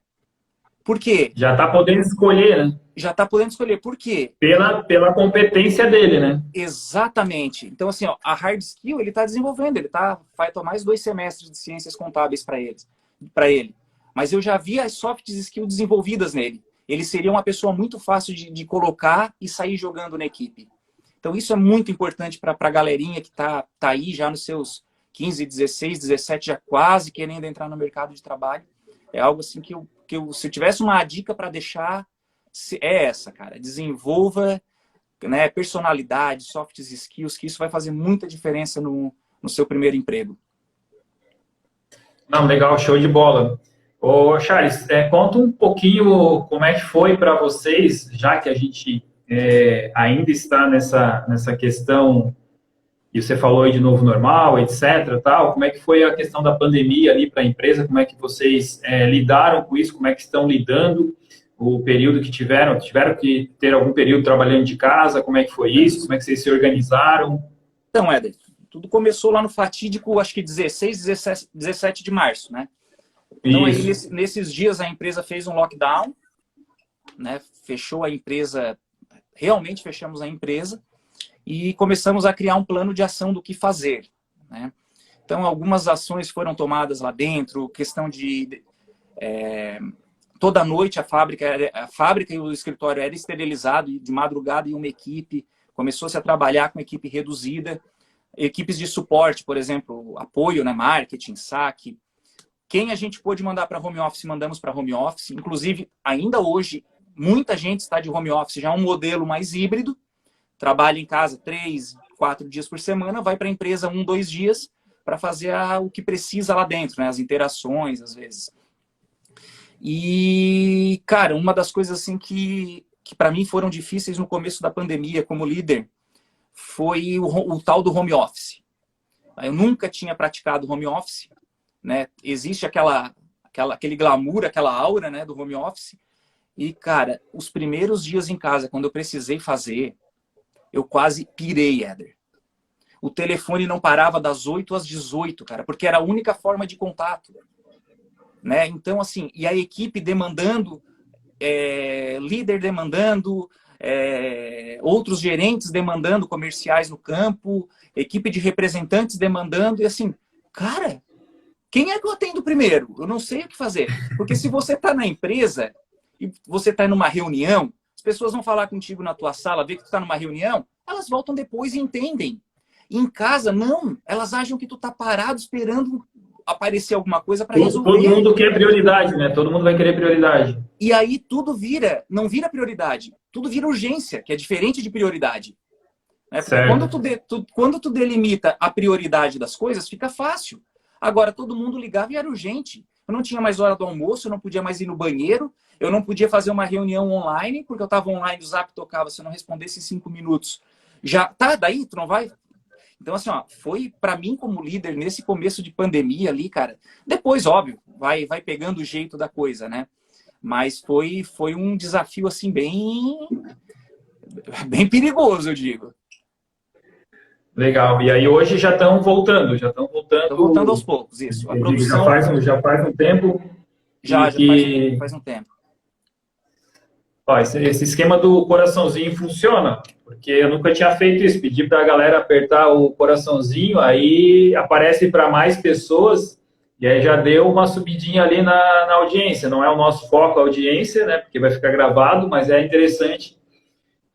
Por quê? Já está podendo escolher, né? Já está podendo escolher. Por quê? Pela competência dele, né? Exatamente. Então, assim, ó, a hard skill ele está desenvolvendo. Vai tomar mais 2 semestres de ciências contábeis para ele. Mas eu já vi as soft skills desenvolvidas nele. Ele seria uma pessoa muito fácil de colocar e sair jogando na equipe. Então, isso é muito importante para a galerinha que tá aí já nos seus 15, 16, 17, já quase querendo entrar no mercado de trabalho. É algo assim que se eu tivesse uma dica para deixar, é essa, cara. Desenvolva, né, personalidade, soft skills, que isso vai fazer muita diferença no seu primeiro emprego. Não, legal, show de bola. Ô, Charles, conta um pouquinho como é que foi para vocês, já que a gente ainda está nessa questão, e você falou aí de novo normal, etc, tal, como é que foi a questão da pandemia ali para a empresa, como é que vocês lidaram com isso, como é que estão lidando, o período que tiveram que ter algum período trabalhando de casa, como é que foi isso, como é que vocês se organizaram? Então, Éder, tudo começou lá no fatídico, acho que 16, 17 de março, né? Então, aí, nesses dias, a empresa fez um lockdown, né? Fechou a empresa, realmente fechamos a empresa e começamos a criar um plano de ação do que fazer, né? Então, algumas ações foram tomadas lá dentro, questão de... toda noite a fábrica e o escritório era esterilizado, de madrugada e uma equipe, começou-se a trabalhar com equipe reduzida, equipes de suporte, por exemplo, apoio, né? Marketing, saque. Quem a gente pôde mandar para home office, mandamos para home office. Inclusive, ainda hoje, muita gente está de home office, já é um modelo mais híbrido. Trabalha em casa 3, 4 dias por semana, vai para a empresa 1, 2 dias para fazer o que precisa lá dentro, né? As interações, às vezes. E, cara, uma das coisas assim que para mim foram difíceis no começo da pandemia como líder foi o tal do home office. Eu nunca tinha praticado home office. Né? Existe aquele glamour, aquela aura, né, do home office. E, cara, os primeiros dias em casa, quando eu precisei fazer, eu quase pirei, Éder. O telefone não parava das 8 às 18, cara, porque era a única forma de contato. Né? Então, assim, e a equipe demandando, líder demandando, outros gerentes demandando, comerciais no campo, equipe de representantes demandando, e assim, cara... Quem é que eu atendo primeiro? Eu não sei o que fazer. Porque se você está na empresa e você está numa reunião, as pessoas vão falar contigo na tua sala, ver que tu está numa reunião, elas voltam depois e entendem. E em casa, não. Elas acham que tu está parado esperando aparecer alguma coisa para resolver. Todo mundo quer prioridade, né? Todo mundo vai querer prioridade. E aí tudo não vira prioridade. Tudo vira urgência, que é diferente de prioridade. Né? Quando tu delimita a prioridade das coisas, fica fácil. Agora, todo mundo ligava e era urgente. Eu não tinha mais hora do almoço, eu não podia mais ir no banheiro, eu não podia fazer uma reunião online, porque eu estava online, o Zap tocava, se eu não respondesse em 5 minutos. Já, tá, daí tu não vai? Então, assim, ó, foi para mim como líder, nesse começo de pandemia ali, cara, depois, óbvio, vai pegando o jeito da coisa, né? Mas foi um desafio, assim, bem perigoso, eu digo. Legal. E aí hoje já estão voltando. Estão voltando aos poucos, isso. A produção já faz um tempo. Já faz um tempo. Ó, esse esquema do coraçãozinho funciona, porque eu nunca tinha feito isso. Pedir para a galera apertar o coraçãozinho, aí aparece para mais pessoas, e aí já deu uma subidinha ali na audiência. Não é o nosso foco a audiência, né? Porque vai ficar gravado, mas é interessante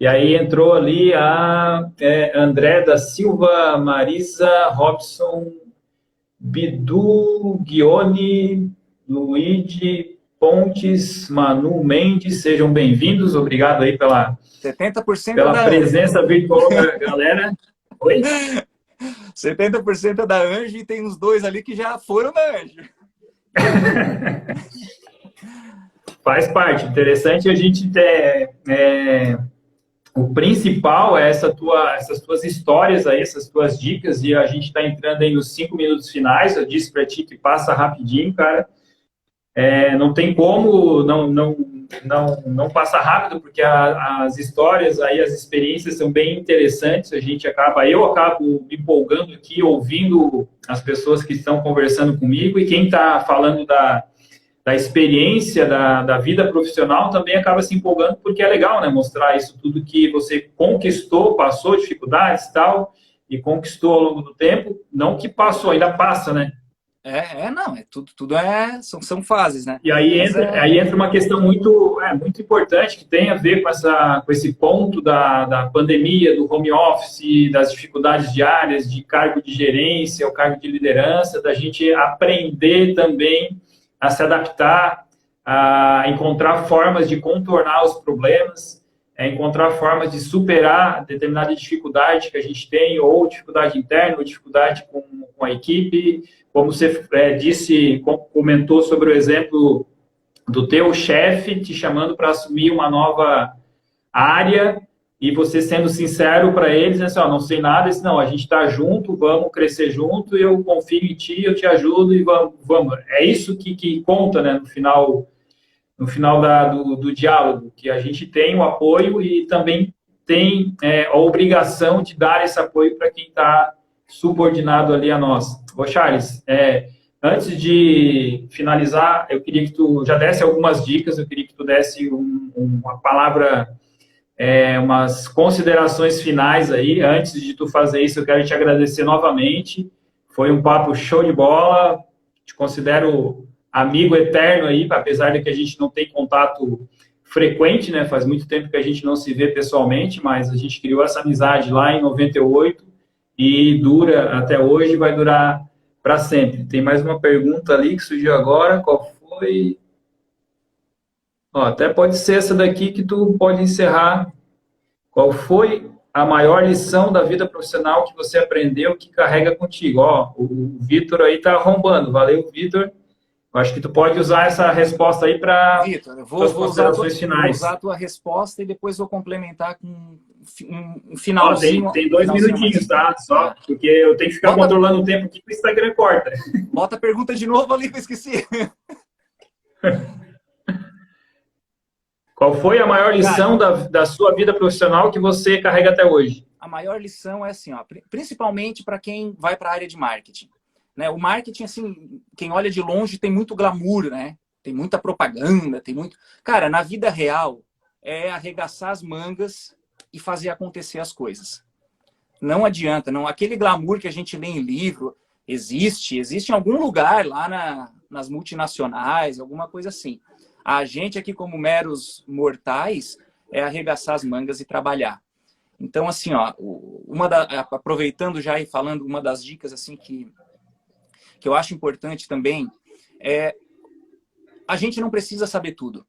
E aí entrou ali a André da Silva, Marisa, Robson, Bidu, Guione, Luigi, Pontes, Manu, Mendes, sejam bem-vindos. Obrigado aí 70% pela da presença virtual da galera. Oi? 70% da Anjo e tem uns 2 ali que já foram da Anjo. Faz parte. Interessante a gente ter... o principal é essas tuas histórias aí, essas tuas dicas, e a gente está entrando aí nos 5 minutos finais. Eu disse para ti que passa rapidinho, cara. Não tem como não passar rápido, porque as histórias aí, as experiências são bem interessantes. Eu acabo me empolgando aqui, ouvindo as pessoas que estão conversando comigo, e quem está falando da experiência, da vida profissional, também acaba se empolgando, porque é legal, né? Mostrar isso tudo que você conquistou, passou dificuldades e tal, e conquistou ao longo do tempo. Não que passou, ainda passa, né? Não, tudo são fases, né? E aí entra uma questão muito importante, que tem a ver com esse ponto da pandemia, do home office, das dificuldades diárias, de cargo de gerência, o cargo de liderança, da gente aprender também a se adaptar, a encontrar formas de contornar os problemas, encontrar formas de superar determinada dificuldade que a gente tem, ou dificuldade interna, ou dificuldade com a equipe. Como você comentou sobre o exemplo do teu chefe te chamando para assumir uma nova área, e você sendo sincero para eles, né, assim, não sei nada, disse, não, a gente está junto, vamos crescer junto, eu confio em ti, eu te ajudo e vamos. É isso que conta, né, no final do diálogo, que a gente tem o apoio e também tem a obrigação de dar esse apoio para quem está subordinado ali a nós. Ô, Charles, antes de finalizar, eu queria que tu já desse algumas dicas, eu queria que tu desse uma palavra, umas considerações finais aí. Antes de tu fazer isso, eu quero te agradecer novamente. Foi um papo show de bola, te considero amigo eterno aí, apesar de que a gente não tem contato frequente, né? Faz muito tempo que a gente não se vê pessoalmente, mas a gente criou essa amizade lá em 98 e dura até hoje, vai durar para sempre. Tem mais uma pergunta ali que surgiu agora, qual foi? Até pode ser essa daqui que tu pode encerrar. Qual foi a maior lição da vida profissional que você aprendeu que carrega contigo? O Vitor aí tá arrombando. Valeu, Vitor. Eu acho que tu pode usar essa resposta aí para as considerações finais. Vou usar a tua resposta e depois vou complementar com um finalzinho. Tem 2 minutinhos, tá? Só porque eu tenho que ficar controlando o tempo aqui que o Instagram corta. Bota a pergunta de novo ali que eu esqueci. Qual foi a maior lição da sua vida profissional que você carrega até hoje? A maior lição é assim, principalmente para quem vai para a área de marketing. Né? O marketing, assim, quem olha de longe tem muito glamour, né? Tem muita propaganda, tem muito... Cara, na vida real é arregaçar as mangas e fazer acontecer as coisas. Não adianta, não. Aquele glamour que a gente lê em livro existe em algum lugar lá nas multinacionais, alguma coisa assim. A gente aqui, como meros mortais, é arregaçar as mangas e trabalhar. Então, assim, aproveitando já e falando, uma das dicas assim que eu acho importante também é a gente não precisa saber tudo,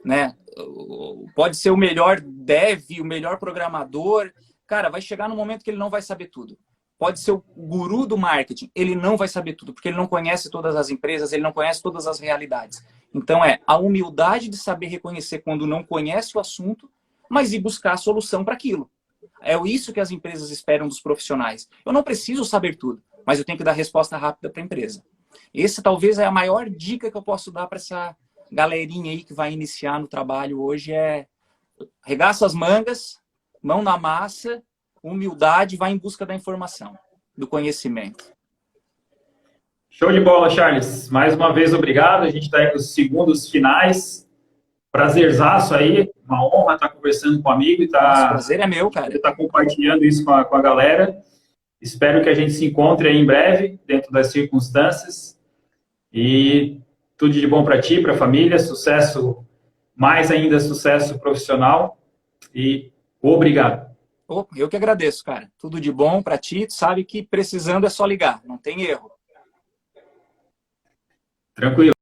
né? Pode ser o melhor dev, o melhor programador, cara, vai chegar no momento que ele não vai saber tudo. Pode ser o guru do marketing, ele não vai saber tudo, porque ele não conhece todas as empresas, ele não conhece todas as realidades. Então a humildade de saber reconhecer quando não conhece o assunto, mas ir buscar a solução para aquilo. É isso que as empresas esperam dos profissionais. Eu não preciso saber tudo, mas eu tenho que dar resposta rápida para a empresa. Essa talvez é a maior dica que eu posso dar para essa galerinha aí que vai iniciar no trabalho hoje, regaça as mangas, mão na massa, humildade, vai em busca da informação, do conhecimento. Show de bola, Charles. Mais uma vez, obrigado. A gente está aí nos segundos finais. Prazerzaço aí, uma honra estar conversando com um amigo e o prazer é meu, cara. Estar compartilhando isso com a galera. Espero que a gente se encontre aí em breve, dentro das circunstâncias. E tudo de bom para ti, para a família, sucesso, mais ainda sucesso profissional. E obrigado. Eu que agradeço, cara. Tudo de bom para ti. Tu sabe que precisando é só ligar, não tem erro. Tranquilo.